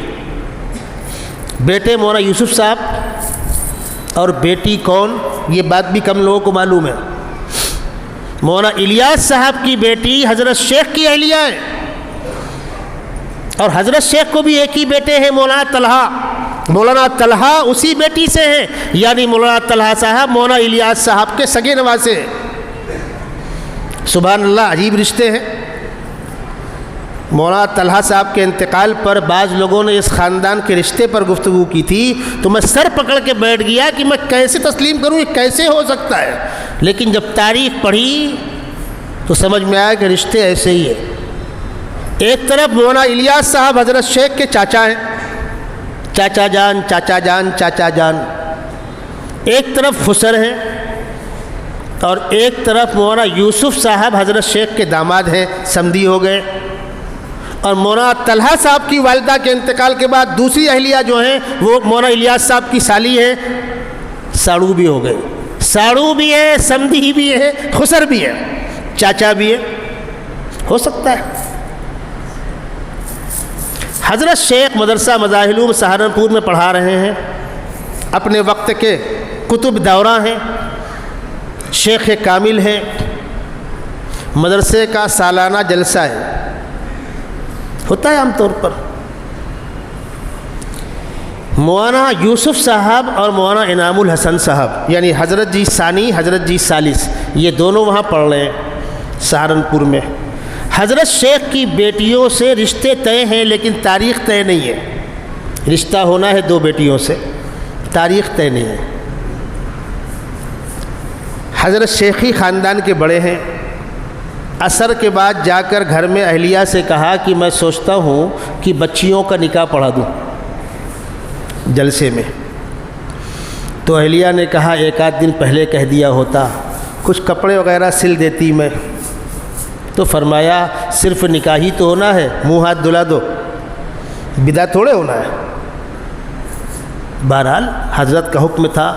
بیٹے مولانا یوسف صاحب اور بیٹی کون, یہ بات بھی کم لوگوں کو معلوم ہے. مولانا الیاس صاحب کی بیٹی حضرت شیخ کی اہلیہ ہے, اور حضرت شیخ کو بھی ایک ہی بیٹے ہیں مولانا طلحہ. مولانا طلحہ اسی بیٹی سے ہیں, یعنی مولانا طلحہ صاحب مولانا الیاس صاحب کے سگے نواسے ہیں. سبحان اللہ, عجیب رشتے ہیں. مولانا طلحہ صاحب کے انتقال پر بعض لوگوں نے اس خاندان کے رشتے پر گفتگو کی تھی تو میں سر پکڑ کے بیٹھ گیا کہ میں کیسے تسلیم کروں, یہ کیسے ہو سکتا ہے. لیکن جب تاریخ پڑھی تو سمجھ میں آیا کہ رشتے ایسے ہی ہیں. ایک طرف مولانا الیاس صاحب حضرت شیخ کے چاچا ہیں, چاچا جان. ایک طرف خسر ہیں اور ایک طرف مولانا یوسف صاحب حضرت شیخ کے داماد ہیں, سمدھی ہو گئے. اور مولانا طلحہ صاحب کی والدہ کے انتقال کے بعد دوسری اہلیہ جو ہیں وہ مولانا الیاس صاحب کی سالی ہیں, ساڑو بھی ہو گئے. ساڑو بھی ہے, سمدھی بھی ہے, خسر بھی ہے, چاچا بھی ہے, ہو سکتا ہے. حضرت شیخ مدرسہ مظاہر سہارنپور میں پڑھا رہے ہیں, اپنے وقت کے کتب دورہ ہیں, شیخ کامل ہیں. مدرسے کا سالانہ جلسہ ہے, ہوتا ہے عام طور پر. مولانا یوسف صاحب اور مولانا انعام الحسن صاحب یعنی حضرت جی ثانی, حضرت جی ثالث, یہ دونوں وہاں پڑھ رہے ہیں سہارنپور میں. حضرت شیخ کی بیٹیوں سے رشتے طے ہیں لیکن تاریخ طے نہیں ہے. رشتہ ہونا ہے دو بیٹیوں سے, تاریخ طے نہیں ہے. حضرت شیخی خاندان کے بڑے ہیں. عصر کے بعد جا کر گھر میں اہلیہ سے کہا کہ میں سوچتا ہوں کہ بچیوں کا نکاح پڑھا دوں جلسے میں. تو اہلیہ نے کہا ایک آدھ دن پہلے کہہ دیا ہوتا, کچھ کپڑے وغیرہ سل دیتی میں. تو فرمایا صرف نکاح ہی تو ہونا ہے, منہ ہاتھ دھلا دو, بدعہ تھوڑے ہونا ہے. بہرحال حضرت کا حکم تھا,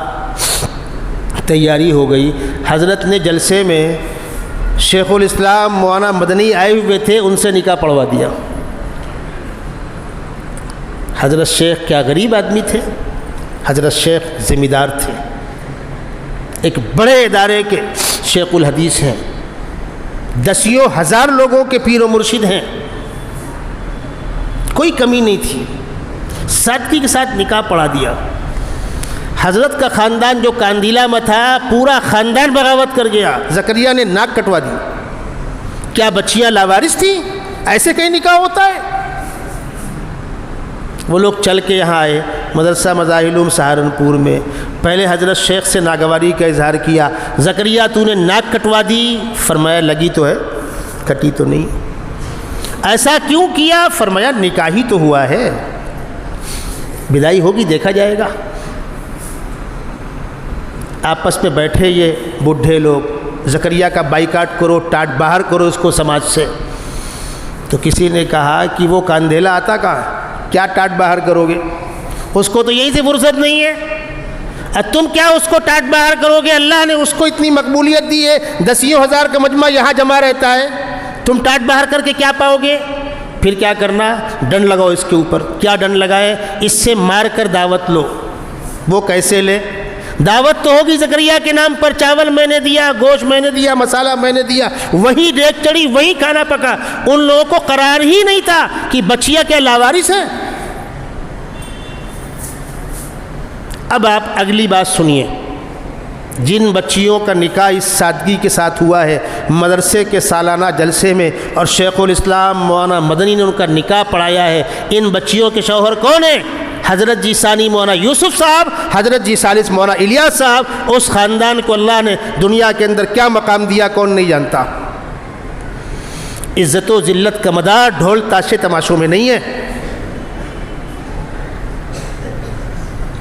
تیاری ہو گئی. حضرت نے جلسے میں شیخ الاسلام مولانا مدنی آئے ہوئے تھے, ان سے نکاح پڑھوا دیا. حضرت شیخ کیا غریب آدمی تھے, حضرت شیخ ذمہ دار تھے, ایک بڑے ادارے کے شیخ الحدیث ہیں, دسیوں ہزار لوگوں کے پیر و مرشد ہیں, کوئی کمی نہیں تھی. سادگی کے ساتھ نکاح پڑھا دیا. حضرت کا خاندان جو کاندیلا میں تھا پورا خاندان بغاوت کر گیا. زکریا نے ناک کٹوا دی. کیا بچیاں لاوارث تھیں؟ ایسے کہیں نکاح ہوتا ہے؟ وہ لوگ چل کے یہاں آئے مدرسہ مظاہر سہارنپور میں. پہلے حضرت شیخ سے ناگواری کا اظہار کیا. زکریا تو نے ناک کٹوا دی؟ فرمایا لگی تو ہے, کٹی تو نہیں. ایسا کیوں کیا؟ فرمایا نکاح ہی تو ہوا ہے, بدائی ہوگی دیکھا جائے گا. آپس میں بیٹھے یہ بوڑھے لوگ, زکریا کا بائیکاٹ کرو, ٹاٹ باہر کرو اس کو سماج سے. تو کسی نے کہا کہ وہ کاندھیلا آتا کہاں, کیا ٹاٹ باہر کرو گے, اس کو تو یہی سے فرصت نہیں ہے. تم کیا اس کو ٹاٹ باہر کرو گے؟ اللہ نے اس کو اتنی مقبولیت دی ہے, دسیوں ہزار کا مجمع یہاں جمع رہتا ہے, تم ٹاٹ باہر کر کے کیا پاؤ گے؟ پھر کیا کرنا, ڈنڈ لگاؤ اس کے اوپر. کیا ڈنڈ لگائے؟ اس سے مار کر دعوت لو. وہ کیسے لے؟ دعوت تو ہوگی زکریا کے نام پر، چاول میں نے دیا، گوشت میں نے دیا، مسالہ میں نے دیا، وہی دیگ چڑھی، وہی کھانا پکا۔ ان لوگوں کو قرار ہی نہیں تھا کہ بچیاں کیا لاوارث ہیں۔ اب آپ اگلی بات سنیے، جن بچیوں کا نکاح اس سادگی کے ساتھ ہوا ہے، مدرسے کے سالانہ جلسے میں، اور شیخ الاسلام مولانا مدنی نے ان کا نکاح پڑھایا ہے، ان بچیوں کے شوہر کون ہیں؟ حضرت جی ثانی مولانا یوسف صاحب، حضرت جی ثالث مولانا الیاس صاحب۔ اس خاندان کو اللہ نے دنیا کے اندر کیا مقام دیا کون نہیں جانتا۔ عزت و ذلت کا مدار ڈھول تاشے تماشوں میں نہیں ہے۔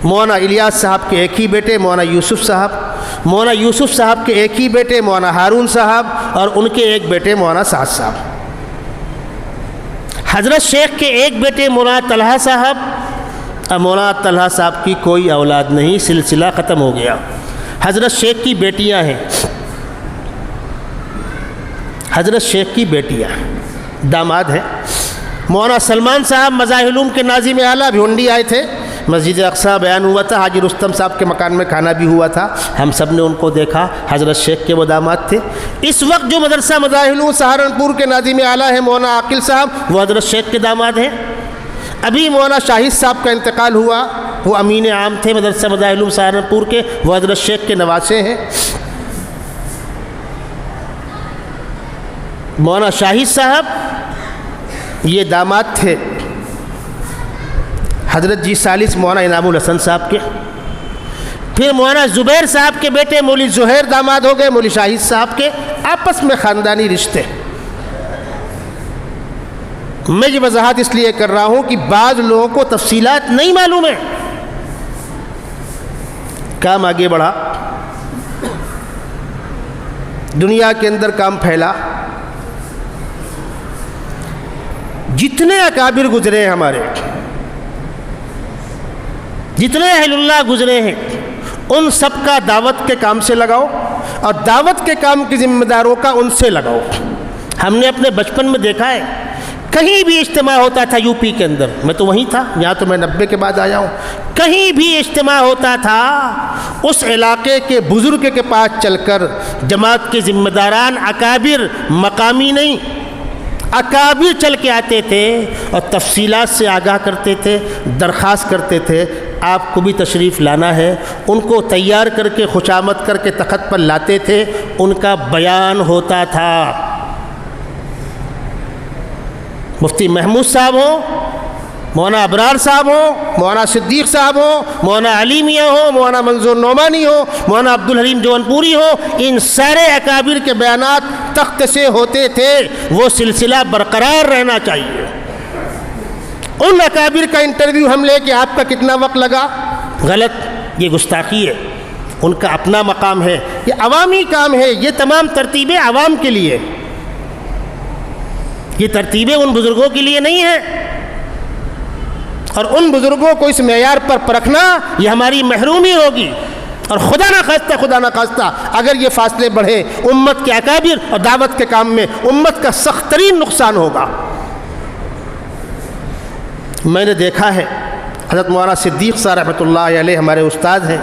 مولانا الیاس صاحب کے ایک ہی بیٹے مولانا یوسف صاحب، مولانا یوسف صاحب کے ایک ہی بیٹے مولانا ہارون صاحب، اور ان کے ایک بیٹے مولانا سعد صاحب۔ حضرت شیخ کے ایک بیٹے مولانا طلحہ صاحب، اب مولانا طلحہ صاحب کی کوئی اولاد نہیں، سلسلہ ختم ہو گیا۔ حضرت شیخ کی بیٹیاں ہیں، حضرت شیخ کی بیٹیاں داماد ہیں۔ مولانا سلمان صاحب مظاہر علوم کے ناظم اعلیٰ بھیونڈی آئے تھے، مسجد اقصیٰ بیان ہوا تھا، حاجی رستم صاحب کے مکان میں کھانا بھی ہوا تھا، ہم سب نے ان کو دیکھا، حضرت شیخ کے وہ داماد تھے۔ اس وقت جو مدرسہ مظاہر علوم سہارنپور کے ناظم اعلیٰ ہیں مولانا عاقل صاحب، وہ حضرت شیخ کے داماد ہیں۔ ابھی مولانا شاہد صاحب کا انتقال ہوا، وہ امین عام تھے مدرسہ مظاہر علوم سہارنپور کے، وہ حضرت شیخ کے نواسے ہیں۔ مولانا شاہد صاحب یہ داماد تھے حضرت جی ثالث مولانا انعام الحسن صاحب کے۔ پھر مولانا زبیر صاحب کے بیٹے مولوی زہیر داماد ہو گئے مولوی شاہد صاحب کے، آپس میں خاندانی رشتے۔ میں یہ وضاحت اس لیے کر رہا ہوں کہ بعض لوگوں کو تفصیلات نہیں معلوم ہے۔ کام آگے بڑھا، دنیا کے اندر کام پھیلا، جتنے اکابر گزرے ہیں ہمارے، جتنے اہل اللہ گزرے ہیں، ان سب کا دعوت کے کام سے لگاؤ، اور دعوت کے کام کی ذمہ داروں کا ان سے لگاؤ۔ ہم نے اپنے بچپن میں دیکھا ہے، کہیں بھی اجتماع ہوتا تھا یو پی کے اندر، میں تو وہیں تھا، یہاں تو میں 90 کے بعد آیا ہوں، کہیں بھی اجتماع ہوتا تھا، اس علاقے کے بزرگ کے پاس چل کر جماعت کے ذمہ داران اکابر، مقامی نہیں، اکابر چل کے آتے تھے اور تفصیلات سے آگاہ کرتے تھے، درخواست کرتے تھے آپ کو بھی تشریف لانا ہے، ان کو تیار کر کے خوشامد کر کے تخت پر لاتے تھے، ان کا بیان ہوتا تھا۔ مفتی محمود صاحب ہوں، مولانا ابرار صاحب ہوں، مولانا صدیق صاحب ہوں، مولانا علی میاں ہوں، مولانا منظور نعمانی ہوں، مولانا عبدالحلیم جون پوری ہو، ان سارے اکابر کے بیانات تخت سے ہوتے تھے۔ وہ سلسلہ برقرار رہنا چاہیے۔ ان اکابر کا انٹرویو ہم لے کہ آپ کا کتنا وقت لگا، غلط، یہ گستاخی ہے۔ ان کا اپنا مقام ہے، یہ عوامی کام ہے، یہ تمام ترتیبیں عوام کے لیے، یہ ترتیبیں ان بزرگوں کے لیے نہیں ہیں، اور ان بزرگوں کو اس معیار پر پرکھنا یہ ہماری محرومی ہوگی، اور خدا نہ خواستہ اگر یہ فاصلے بڑھے امت کے اکابر اور دعوت کے کام میں، امت کا سخت ترین نقصان ہوگا۔ میں نے دیکھا ہے حضرت مولانا صدیق صاحب رحمۃ اللہ علیہ ہمارے استاد ہیں،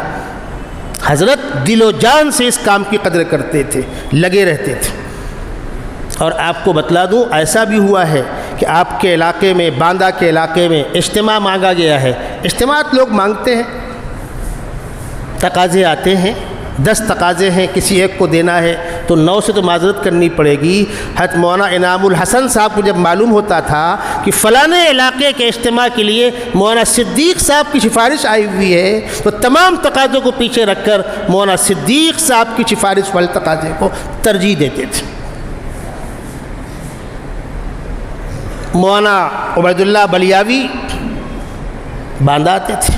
حضرت دل و جان سے اس کام کی قدر کرتے تھے، لگے رہتے تھے۔ اور آپ کو بتلا دوں، ایسا بھی ہوا ہے کہ آپ کے علاقے میں، باندہ کے علاقے میں اجتماع مانگا گیا ہے، اجتماعات لوگ مانگتے ہیں، تقاضے آتے ہیں، 10 تقاضے ہیں، کسی ایک کو دینا ہے تو 9 سے تو معذرت کرنی پڑے گی۔ حضرت مولانا انعام الحسن صاحب کو جب معلوم ہوتا تھا کہ فلانے علاقے کے اجتماع کے لیے مولانا صدیق صاحب کی سفارش آئی ہوئی ہے، تو تمام تقاضوں کو پیچھے رکھ کر مولانا صدیق صاحب کی سفارش والے تقاضے کو ترجیح دیتے تھے۔ مولانا عبید اللہ بلیاوی باندھا آتے تھے،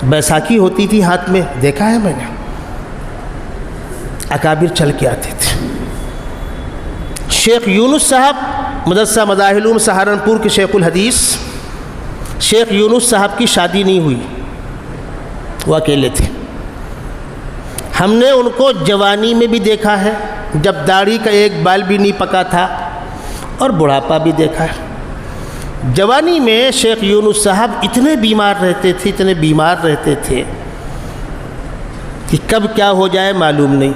بیساکھی ہوتی تھی ہاتھ میں، دیکھا ہے میں نے، اکابر چل کے آتے تھے۔ شیخ یونس صاحب مدرسہ مظاہر علوم سہارنپور کے شیخ الحدیث، شیخ یونس صاحب کی شادی نہیں ہوئی، وہ اکیلے تھے۔ ہم نے ان کو جوانی میں بھی دیکھا ہے، جب داڑھی کا ایک بال بھی نہیں پکا تھا، اور بڑھاپا بھی دیکھا ہے۔ جوانی میں شیخ یونس صاحب اتنے بیمار رہتے تھے، اتنے بیمار رہتے تھے کہ کب کیا ہو جائے معلوم نہیں۔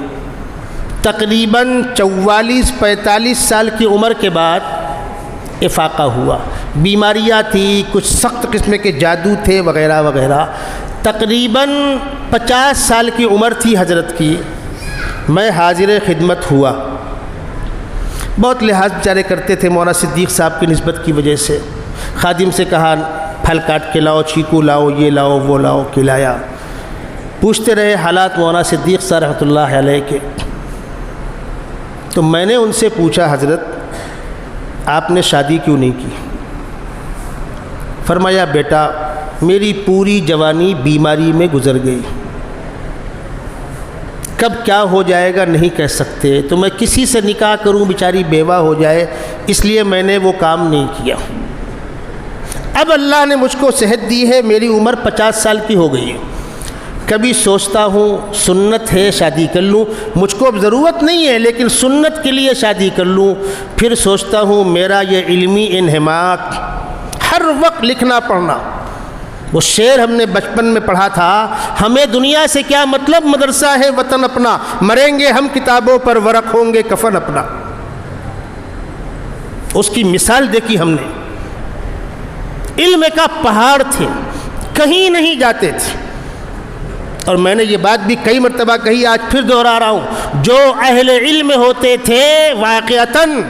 تقریباً 44-45 سال کی عمر کے بعد افاقہ ہوا، بیماریاں تھیں، کچھ سخت قسم کے جادو تھے وغیرہ وغیرہ۔ تقریباً 50 سال کی عمر تھی حضرت کی، میں حاضر خدمت ہوا۔ بہت لحاظ بیچارے کرتے تھے مولانا صدیق صاحب کی نسبت کی وجہ سے۔ خادم سے کہا پھل کاٹ کے لاؤ، چیکو لاؤ، یہ لاؤ وہ لاؤ، کھلایا۔ پوچھتے رہے حالات مولانا صدیق صاحب رحمۃ اللہ علیہ کے۔ تو میں نے ان سے پوچھا حضرت آپ نے شادی کیوں نہیں کی؟ فرمایا بیٹا میری پوری جوانی بیماری میں گزر گئی، کب کیا ہو جائے گا نہیں کہہ سکتے، تو میں کسی سے نکاح کروں بیچاری بیوہ ہو جائے، اس لیے میں نے وہ کام نہیں کیا۔ اب اللہ نے مجھ کو صحت دی ہے، میری عمر 50 سال کی ہو گئی ہے، کبھی سوچتا ہوں سنت ہے شادی کر لوں، مجھ کو اب ضرورت نہیں ہے لیکن سنت کے لیے شادی کر لوں۔ پھر سوچتا ہوں میرا یہ علمی انہماک، ہر وقت لکھنا پڑھنا، وہ شعر ہم نے بچپن میں پڑھا تھا، ہمیں دنیا سے کیا مطلب، مدرسہ ہے وطن اپنا، مریں گے ہم کتابوں پر ورق ہوں گے کفن اپنا۔ اس کی مثال دیکھی ہم نے، علم کا پہاڑ تھے، کہیں نہیں جاتے تھے۔ اور میں نے یہ بات بھی کئی مرتبہ کہی، آج پھر دوہرا رہا ہوں، جو اہل علم ہوتے تھے واقعتاً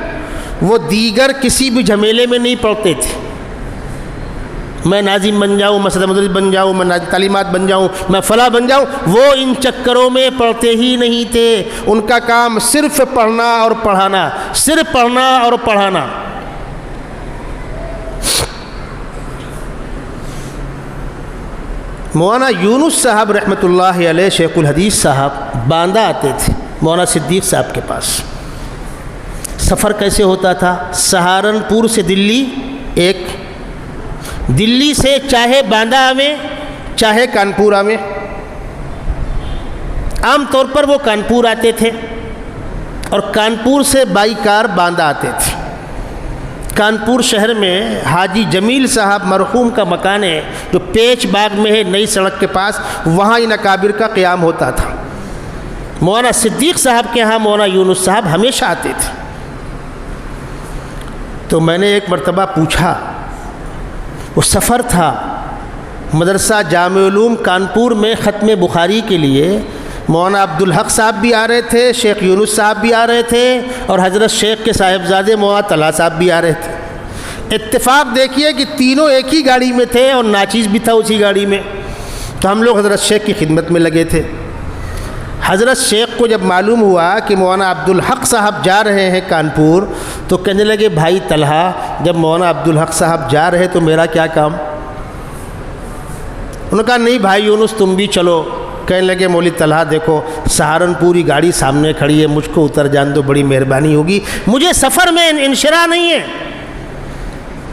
وہ دیگر کسی بھی جھمیلے میں نہیں پڑتے تھے۔ میں ناظم بن جاؤں، میں صدر مدرس بن جاؤں، میں تعلیمات بن جاؤں، میں فلاں بن جاؤں، وہ ان چکروں میں پڑھتے ہی نہیں تھے۔ ان کا کام صرف پڑھنا اور پڑھانا، صرف پڑھنا اور پڑھانا۔ مولانا یونس صاحب رحمۃ اللہ علیہ شیخ الحدیث صاحب باندہ آتے تھے مولانا صدیق صاحب کے پاس۔ سفر کیسے ہوتا تھا؟ سہارنپور سے دلی، ایک دلی سے چاہے باندہ آویں چاہے کانپور آویں، عام طور پر وہ کانپور آتے تھے اور کانپور سے بائی کار باندہ آتے تھے۔ کانپور شہر میں حاجی جمیل صاحب مرحوم کا مکان ہے جو پیچ باغ میں ہے، نئی سڑک کے پاس، وہاں ان اکابر کا قیام ہوتا تھا۔ مولانا صدیق صاحب کے ہاں مولانا یونس صاحب ہمیشہ آتے تھے۔ تو میں نے ایک مرتبہ پوچھا، وہ سفر تھا مدرسہ جامع علوم کانپور میں ختم بخاری کے لیے، مولانا عبدالحق صاحب بھی آ رہے تھے، شیخ یونس صاحب بھی آ رہے تھے، اور حضرت شیخ کے صاحبزادے مولانا طلحہ صاحب بھی آ رہے تھے۔ اتفاق دیکھیے کہ تینوں ایک ہی گاڑی میں تھے اور ناچیز بھی تھا اسی گاڑی میں۔ تو ہم لوگ حضرت شیخ کی خدمت میں لگے تھے۔ حضرت شیخ کو جب معلوم ہوا کہ مولانا عبدالحق صاحب جا رہے ہیں کانپور، تو کہنے لگے بھائی طلحہ جب مولانا عبدالحق صاحب جا رہے تو میرا کیا کام؟ انہوں نے کہا نہیں بھائی یونس تم بھی چلو۔ کہنے لگے مولوی طلحہ دیکھو سہارنپوری گاڑی سامنے کھڑی ہے، مجھ کو اتر جان دو، بڑی مہربانی ہوگی، مجھے سفر میں انشراح نہیں ہے،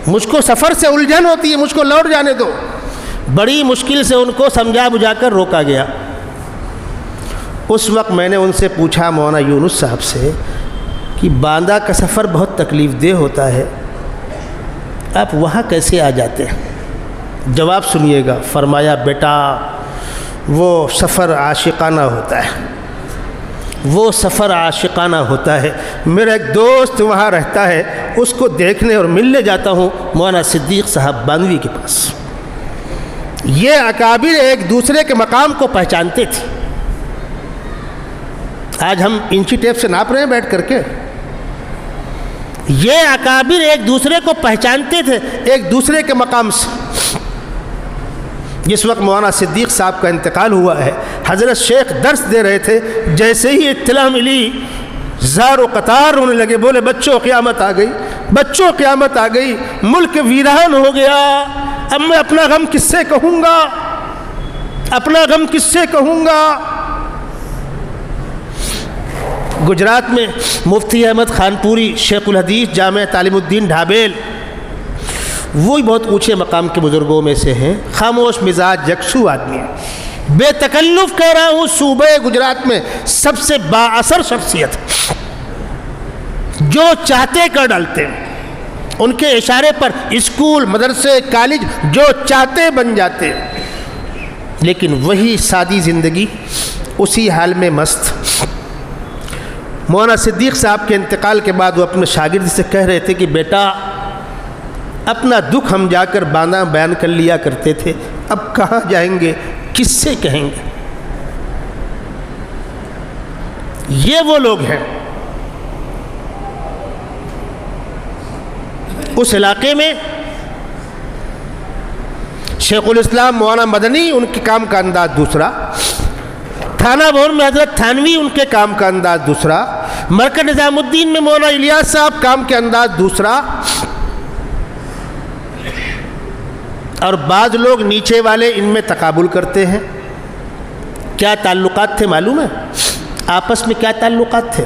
مجھ کو سفر سے الجھن ہوتی ہے، مجھ کو لوٹ جانے دو۔ بڑی مشکل سے ان کو سمجھا بجھا کر روکا گیا۔ اس وقت میں نے ان سے پوچھا مولانا یونس صاحب سے کہ باندہ کا سفر بہت تکلیف دہ ہوتا ہے، آپ وہاں کیسے آ جاتے ہیں؟ جواب سنیے گا۔ فرمایا بیٹا وہ سفر عاشقانہ ہوتا ہے، وہ سفر عاشقانہ ہوتا ہے۔ میرا ایک دوست وہاں رہتا ہے، اس کو دیکھنے اور ملنے جاتا ہوں مولانا صدیق صاحب بانوی کے پاس۔ یہ اکابر ایک دوسرے کے مقام کو پہچانتے تھے۔ آج ہم انچی ٹیپ سے ناپ رہے ہیں بیٹھ کر کے، یہ اکابر ایک دوسرے کو پہچانتے تھے ایک دوسرے کے مقام سے۔ جس وقت مولانا صدیق صاحب کا انتقال ہوا ہے، حضرت شیخ درس دے رہے تھے، جیسے ہی اطلاع ملی زار و قطار ہونے لگے، بولے بچوں قیامت آ گئی، بچوں قیامت آ گئی، ملک ویران ہو گیا، اب میں اپنا غم کس سے کہوں گا، اپنا غم کس سے کہوں گا۔ گجرات میں مفتی احمد خانپوری شیخ الحدیث جامع تعلیم الدین ڈھابیل، وہی بہت اونچے مقام کے بزرگوں میں سے ہیں، خاموش مزاج یکسو آدمی ہیں، بے تکلف کہہ رہا ہوں صوبہ گجرات میں سب سے با اثر شخصیت، جو چاہتے کر ڈالتے ہیں، ان کے اشارے پر اسکول مدرسے کالج جو چاہتے بن جاتے ہیں۔ لیکن وہی سادی زندگی، اسی حال میں مست۔ مولانا صدیق صاحب کے انتقال کے بعد وہ اپنے شاگرد سے کہہ رہے تھے کہ بیٹا اپنا دکھ ہم جا کر بیان کر لیا کرتے تھے، اب کہاں جائیں گے، کس سے کہیں گے؟ یہ وہ لوگ ہیں اس علاقے میں۔ شیخ الاسلام مولانا مدنی ان کے کام کا انداز دوسرا، تھانہ بھون میں حضرت تھانوی ان کے کام کا انداز دوسرا، مرکز نظام الدین میں مولانا الیاس صاحب کام کے انداز دوسرا، اور بعض لوگ نیچے والے ان میں تقابل کرتے ہیں۔ کیا تعلقات تھے معلوم ہے؟ آپس میں کیا تعلقات تھے؟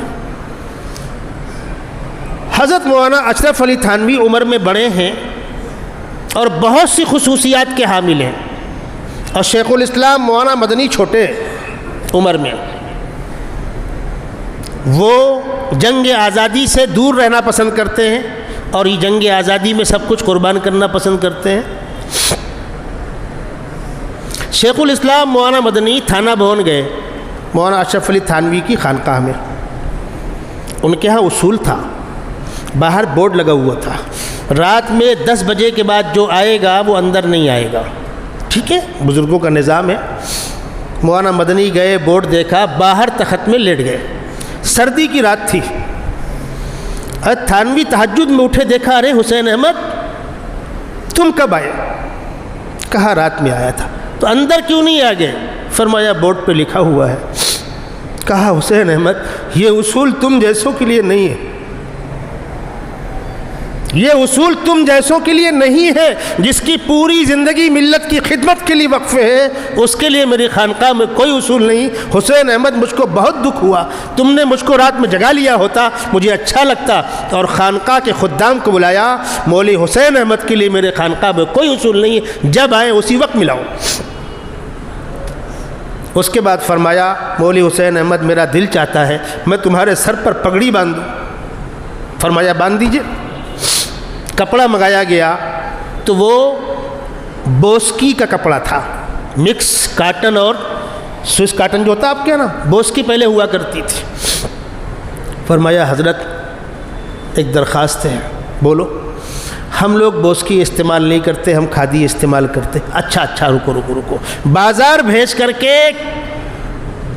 حضرت مولانا اشرف علی تھانوی عمر میں بڑے ہیں اور بہت سی خصوصیات کے حامل ہیں، اور شیخ الاسلام مولانا مدنی چھوٹے عمر میں، وہ جنگ آزادی سے دور رہنا پسند کرتے ہیں اور یہ جنگ آزادی میں سب کچھ قربان کرنا پسند کرتے ہیں۔ شیخ الاسلام مولانا مدنی تھانہ بھون گئے مولانا اشرف علی تھانوی کی خانقاہ میں۔ ان کے ہاں اصول تھا، باہر بورڈ لگا ہوا تھا، رات میں 10 بجے کے بعد جو آئے گا وہ اندر نہیں آئے گا، ٹھیک ہے، بزرگوں کا نظام ہے۔ مولانا مدنی گئے، بورڈ دیکھا، باہر تخت میں لیٹ گئے، سردی کی رات تھی۔ تھانوی تہجد میں اٹھے، دیکھا ارے حسین احمد تم کب آئے؟ کہا رات میں آیا تھا۔ تو اندر کیوں نہیں آ گئے؟ فرمایا بورڈ پہ لکھا ہوا ہے۔ کہا حسین احمد یہ اصول تم جیسوں کے لیے نہیں ہے، یہ اصول تم جیسوں کے لیے نہیں ہے، جس کی پوری زندگی ملت کی خدمت کے لیے وقف ہے، اس کے لیے میری خانقاہ میں کوئی اصول نہیں۔ حسین احمد مجھ کو بہت دکھ ہوا، تم نے مجھ کو رات میں جگا لیا ہوتا مجھے اچھا لگتا، اور خانقاہ کے خدام کو بلایا، مولوی حسین احمد کے لیے میرے خانقاہ میں کوئی اصول نہیں ہے، جب آئیں اسی وقت ملاؤ۔ اس کے بعد فرمایا مولوی حسین احمد میرا دل چاہتا ہے میں تمہارے سر پر پگڑی باندھ دوں۔ فرمایا باندھ دیجئے۔ کپڑا منگایا گیا تو وہ بوسکی کا کپڑا تھا، مکس کاٹن اور سوئس کاٹن جو ہوتا ہے آپ کے نا، بوسکی پہلے ہوا کرتی تھی۔ فرمایا حضرت ایک درخواست ہے، بولو۔ ہم لوگ بوسکی استعمال نہیں کرتے، ہم کھادی استعمال کرتے۔ اچھا رکو، بازار بھیج کر کے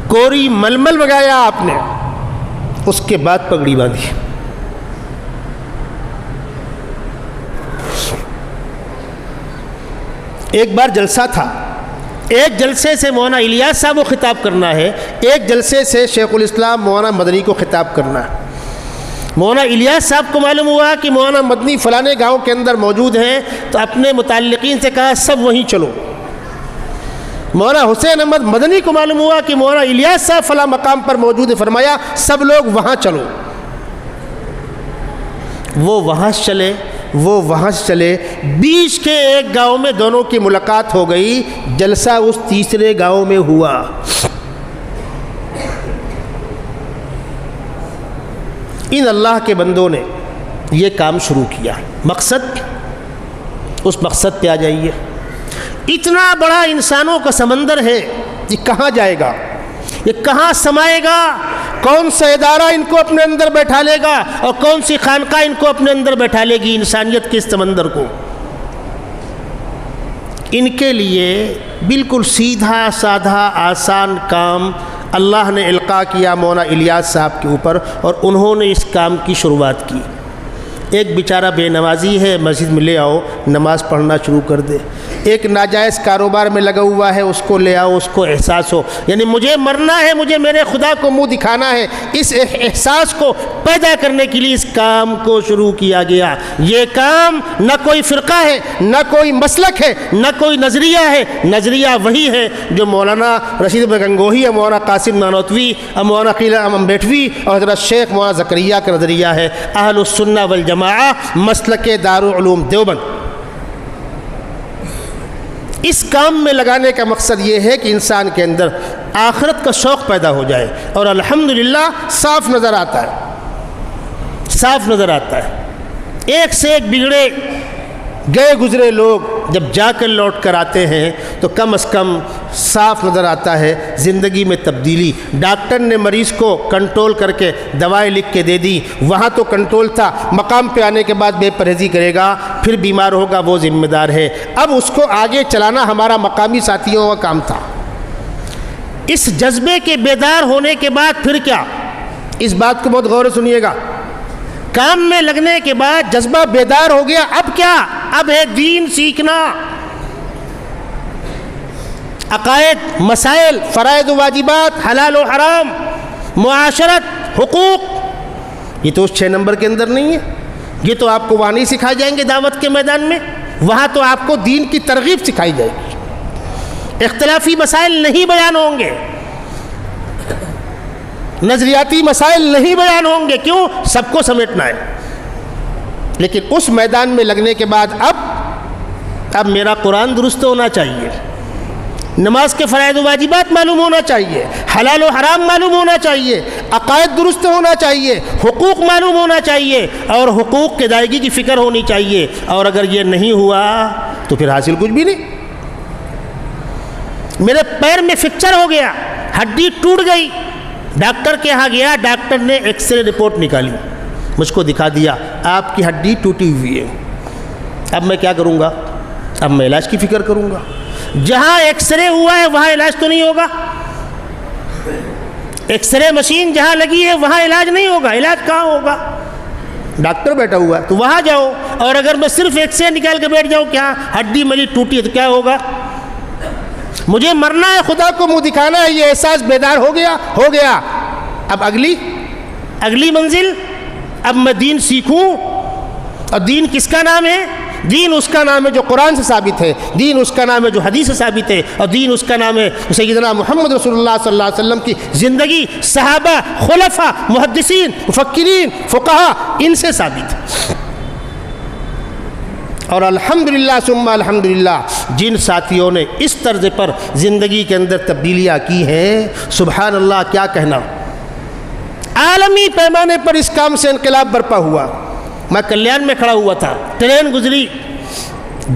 کوری ململ منگایا آپ نے، اس کے بعد پگڑی باندھی۔ ایک بار جلسہ تھا، ایک جلسے سے مولانا الیاس صاحب کو خطاب کرنا ہے، ایک جلسے سے شیخ الاسلام مولانا مدنی کو خطاب کرنا ہے۔ مولانا الیاس صاحب کو معلوم ہوا کہ مولانا مدنی فلانے گاؤں کے اندر موجود ہیں، تو اپنے متعلقین سے کہا سب وہیں چلو۔ مولانا حسین احمد مدنی کو معلوم ہوا کہ مولانا الیاس صاحب فلاں مقام پر موجود ہے، فرمایا سب لوگ وہاں چلو۔ وہ وہاں سے چلے، بیچ کے ایک گاؤں میں دونوں کی ملاقات ہو گئی، جلسہ اس تیسرے گاؤں میں ہوا۔ ان اللہ کے بندوں نے یہ کام شروع کیا، مقصد، اس مقصد پہ آ جائیے۔ اتنا بڑا انسانوں کا سمندر ہے، یہ کہاں جائے گا، یہ کہاں سمائے گا، کون سا ادارہ ان کو اپنے اندر بیٹھا لے گا، اور کون سی خانقاہ ان کو اپنے اندر بیٹھا لے گی انسانیت کے اس سمندر کو۔ ان کے لیے بالکل سیدھا سادھا آسان کام اللہ نے القاء کیا مولانا الیاس صاحب کے اوپر، اور انہوں نے اس کام کی شروعات کی۔ ایک بیچارہ بے نمازی ہے، مسجد میں لے آؤ، نماز پڑھنا شروع کر دے۔ ایک ناجائز کاروبار میں لگا ہوا ہے، اس کو لے آؤ، اس کو احساس ہو، یعنی مجھے مرنا ہے، مجھے میرے خدا کو منہ دکھانا ہے، اس احساس کو پیدا کرنے کے لیے اس کام کو شروع کیا گیا۔ یہ کام نہ کوئی فرقہ ہے، نہ کوئی مسلک ہے، نہ کوئی نظریہ ہے، نظریہ وہی ہے جو مولانا رشید احمد گنگوہی اور مولانا قاسم نانوتوی اور مولانا قیل امبیٹوی اور حضرت شیخ مولانا زکریا کا نظریہ ہے، اہل السنہ والجماعہ مسلک دارالعلوم دیوبند۔ اس کام میں لگانے کا مقصد یہ ہے کہ انسان کے اندر آخرت کا شوق پیدا ہو جائے، اور الحمدللہ صاف نظر آتا ہے، صاف نظر آتا ہے۔ ایک سے ایک بگڑے گئے گزرے لوگ جب جا کر لوٹ کر آتے ہیں تو کم از کم صاف نظر آتا ہے زندگی میں تبدیلی۔ ڈاکٹر نے مریض کو کنٹرول کر کے دوائیں لکھ کے دے دی، وہاں تو کنٹرول تھا، مقام پہ آنے کے بعد بے پرہیزی کرے گا، پھر بیمار ہوگا، وہ ذمہ دار ہے۔ اب اس کو آگے چلانا ہمارا مقامی ساتھیوں کا کام تھا۔ اس جذبے کے بیدار ہونے کے بعد پھر کیا؟ اس بات کو بہت غور سے سنیے گا۔ کام میں لگنے کے بعد جذبہ بیدار ہو گیا، اب کیا؟ اب ہے دین سیکھنا، عقائد، مسائل، فرائض و واجبات، حلال و حرام، معاشرت، حقوق۔ یہ تو اس 6 نمبر کے اندر نہیں ہے، یہ تو آپ کو وہاں نہیں سکھائے جائیں گے دعوت کے میدان میں، وہاں تو آپ کو دین کی ترغیب سکھائی جائے گی۔ اختلافی مسائل نہیں بیان ہوں گے، نظریاتی مسائل نہیں بیان ہوں گے، کیوں؟ سب کو سمیٹنا ہے۔ لیکن اس میدان میں لگنے کے بعد اب میرا قرآن درست ہونا چاہیے، نماز کے فرائض و واجبات معلوم ہونا چاہیے، حلال و حرام معلوم ہونا چاہیے، عقائد درست ہونا چاہیے، حقوق معلوم ہونا چاہیے، اور حقوق کی ادائیگی کی فکر ہونی چاہیے۔ اور اگر یہ نہیں ہوا تو پھر حاصل کچھ بھی نہیں۔ میرے پیر میں فریکچر ہو گیا، ہڈی ٹوٹ گئی، ڈاکٹر کے یہاں گیا، ڈاکٹر نے ایکس رے رپورٹ نکالی، مجھ کو دکھا دیا آپ کی ہڈی ٹوٹی ہوئی ہے۔ اب میں کیا کروں گا؟ اب میں علاج کی فکر کروں گا۔ جہاں ایکس رے ہوا ہے وہاں علاج تو نہیں ہوگا، ایکس رے مشین جہاں لگی ہے وہاں علاج نہیں ہوگا، علاج کہاں ہوگا؟ ڈاکٹر بیٹھا ہوا ہے تو وہاں جاؤ۔ اور اگر میں صرف ایکس رے نکال کے بیٹھ جاؤں کیا ہڈی میری ٹوٹی ہے تو کیا ہوگا؟ مجھے مرنا ہے، خدا کو منہ دکھانا ہے، یہ احساس بیدار ہو گیا۔ اب اگلی منزل، اب میں دین سیکھوں۔ اور دین کس کا نام ہے؟ دین اس کا نام ہے جو قرآن سے ثابت ہے، دین اس کا نام ہے جو حدیث سے ثابت ہے، اور دین اس کا نام ہے سیدنا محمد رسول اللہ صلی اللہ علیہ وسلم کی زندگی، صحابہ، خلفاء، محدثین، مفکرین، فقہاء، ان سے ثابت ہے۔ اور الحمدللہ ثم الحمدللہ جن ساتھیوں نے اس طرز پر زندگی کے اندر تبدیلیاں کی ہیں، سبحان اللہ کیا کہنا، عالمی پیمانے پر اس کام سے انقلاب برپا ہوا۔ میں کلیان میں کھڑا ہوا تھا، ٹرین گزری،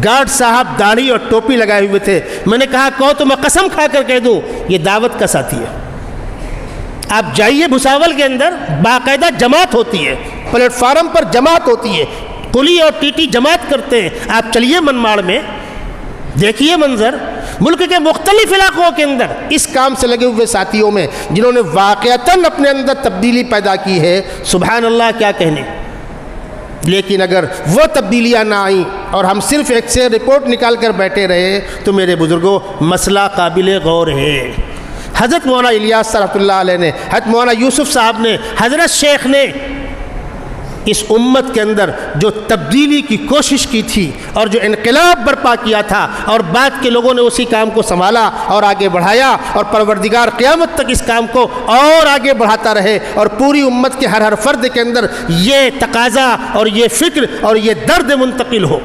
گارڈ صاحب داڑھی اور ٹوپی لگائے ہوئے تھے، میں نے کہا کہو تو میں قسم کھا کر کہہ دوں یہ دعوت کا ساتھی ہے۔ آپ جائیے بھساول کے اندر باقاعدہ جماعت ہوتی ہے، پلیٹ فارم پر جماعت ہوتی ہے، قلی اور ٹی ٹی جماعت کرتے ہیں۔ آپ چلیے منماڑ میں، دیکھیے منظر، ملک کے مختلف علاقوں کے اندر اس کام سے لگے ہوئے ساتھیوں میں جنہوں نے واقعتاً اپنے اندر تبدیلی پیدا کی ہے، سبحان اللہ کیا کہنے۔ لیکن اگر وہ تبدیلیاں نہ آئیں اور ہم صرف ایک سے رپورٹ نکال کر بیٹھے رہے تو میرے بزرگوں مسئلہ قابل غور ہے۔ حضرت مولانا الیاس رحمۃ اللہ علیہ نے، حضرت مولانا یوسف صاحب نے، حضرت شیخ نے اس امت کے اندر جو تبدیلی کی کوشش کی تھی اور جو انقلاب برپا کیا تھا، اور بعد کے لوگوں نے اسی کام کو سنبھالا اور آگے بڑھایا، اور پروردگار قیامت تک اس کام کو اور آگے بڑھاتا رہے، اور پوری امت کے ہر فرد کے اندر یہ تقاضا اور یہ فکر اور یہ درد منتقل ہو۔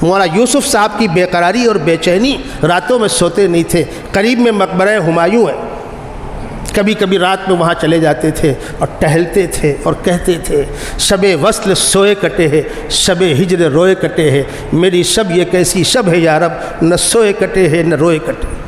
مولانا یوسف صاحب کی بے قراری اور بے چینی، راتوں میں سوتے نہیں تھے۔ قریب میں مقبرہ ہمایوں ہے، کبھی کبھی رات میں وہاں چلے جاتے تھے اور ٹہلتے تھے اور کہتے تھے شب وصل سوئے کٹے ہے، شب ہجر روئے کٹے ہے، میری شب یہ کیسی شب ہے یا رب، نہ سوئے کٹے ہے نہ روئے کٹے۔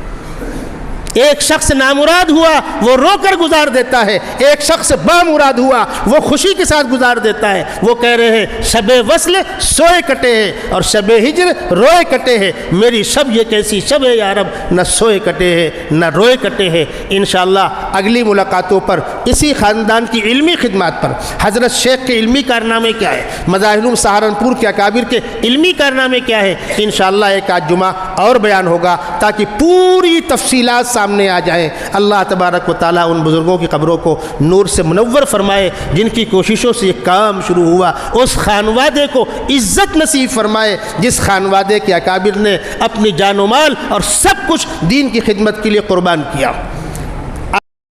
ایک شخص نامراد ہوا وہ رو کر گزار دیتا ہے، ایک شخص بامراد ہوا وہ خوشی کے ساتھ گزار دیتا ہے۔ وہ کہہ رہے ہیں شب وصل سوئے کٹے ہے اور شب ہجر روئے کٹے ہے، میری شب یہ کیسی شب ہے یا رب، نہ سوئے کٹے ہے نہ روئے کٹے ہے۔ انشاءاللہ اگلی ملاقاتوں پر اسی خاندان کی علمی خدمات پر، حضرت شیخ کے علمی کارنامے کیا ہے، مظاہر سہارنپور کے اکابر کے علمی کارنامے کیا ہے، انشاءاللہ ایک آدھ جمعہ اور بیان ہوگا تاکہ پوری تفصیلات سامنے آ جائیں۔ اللہ تبارک و تعالیٰ ان بزرگوں کی قبروں کو نور سے منور فرمائے جن کی کوششوں سے یہ کام شروع ہوا، اس خانوادے کو عزت نصیب فرمائے جس خانوادے کے اکابر نے اپنی جان و مال اور سب کچھ دین کی خدمت کے لیے قربان کیا۔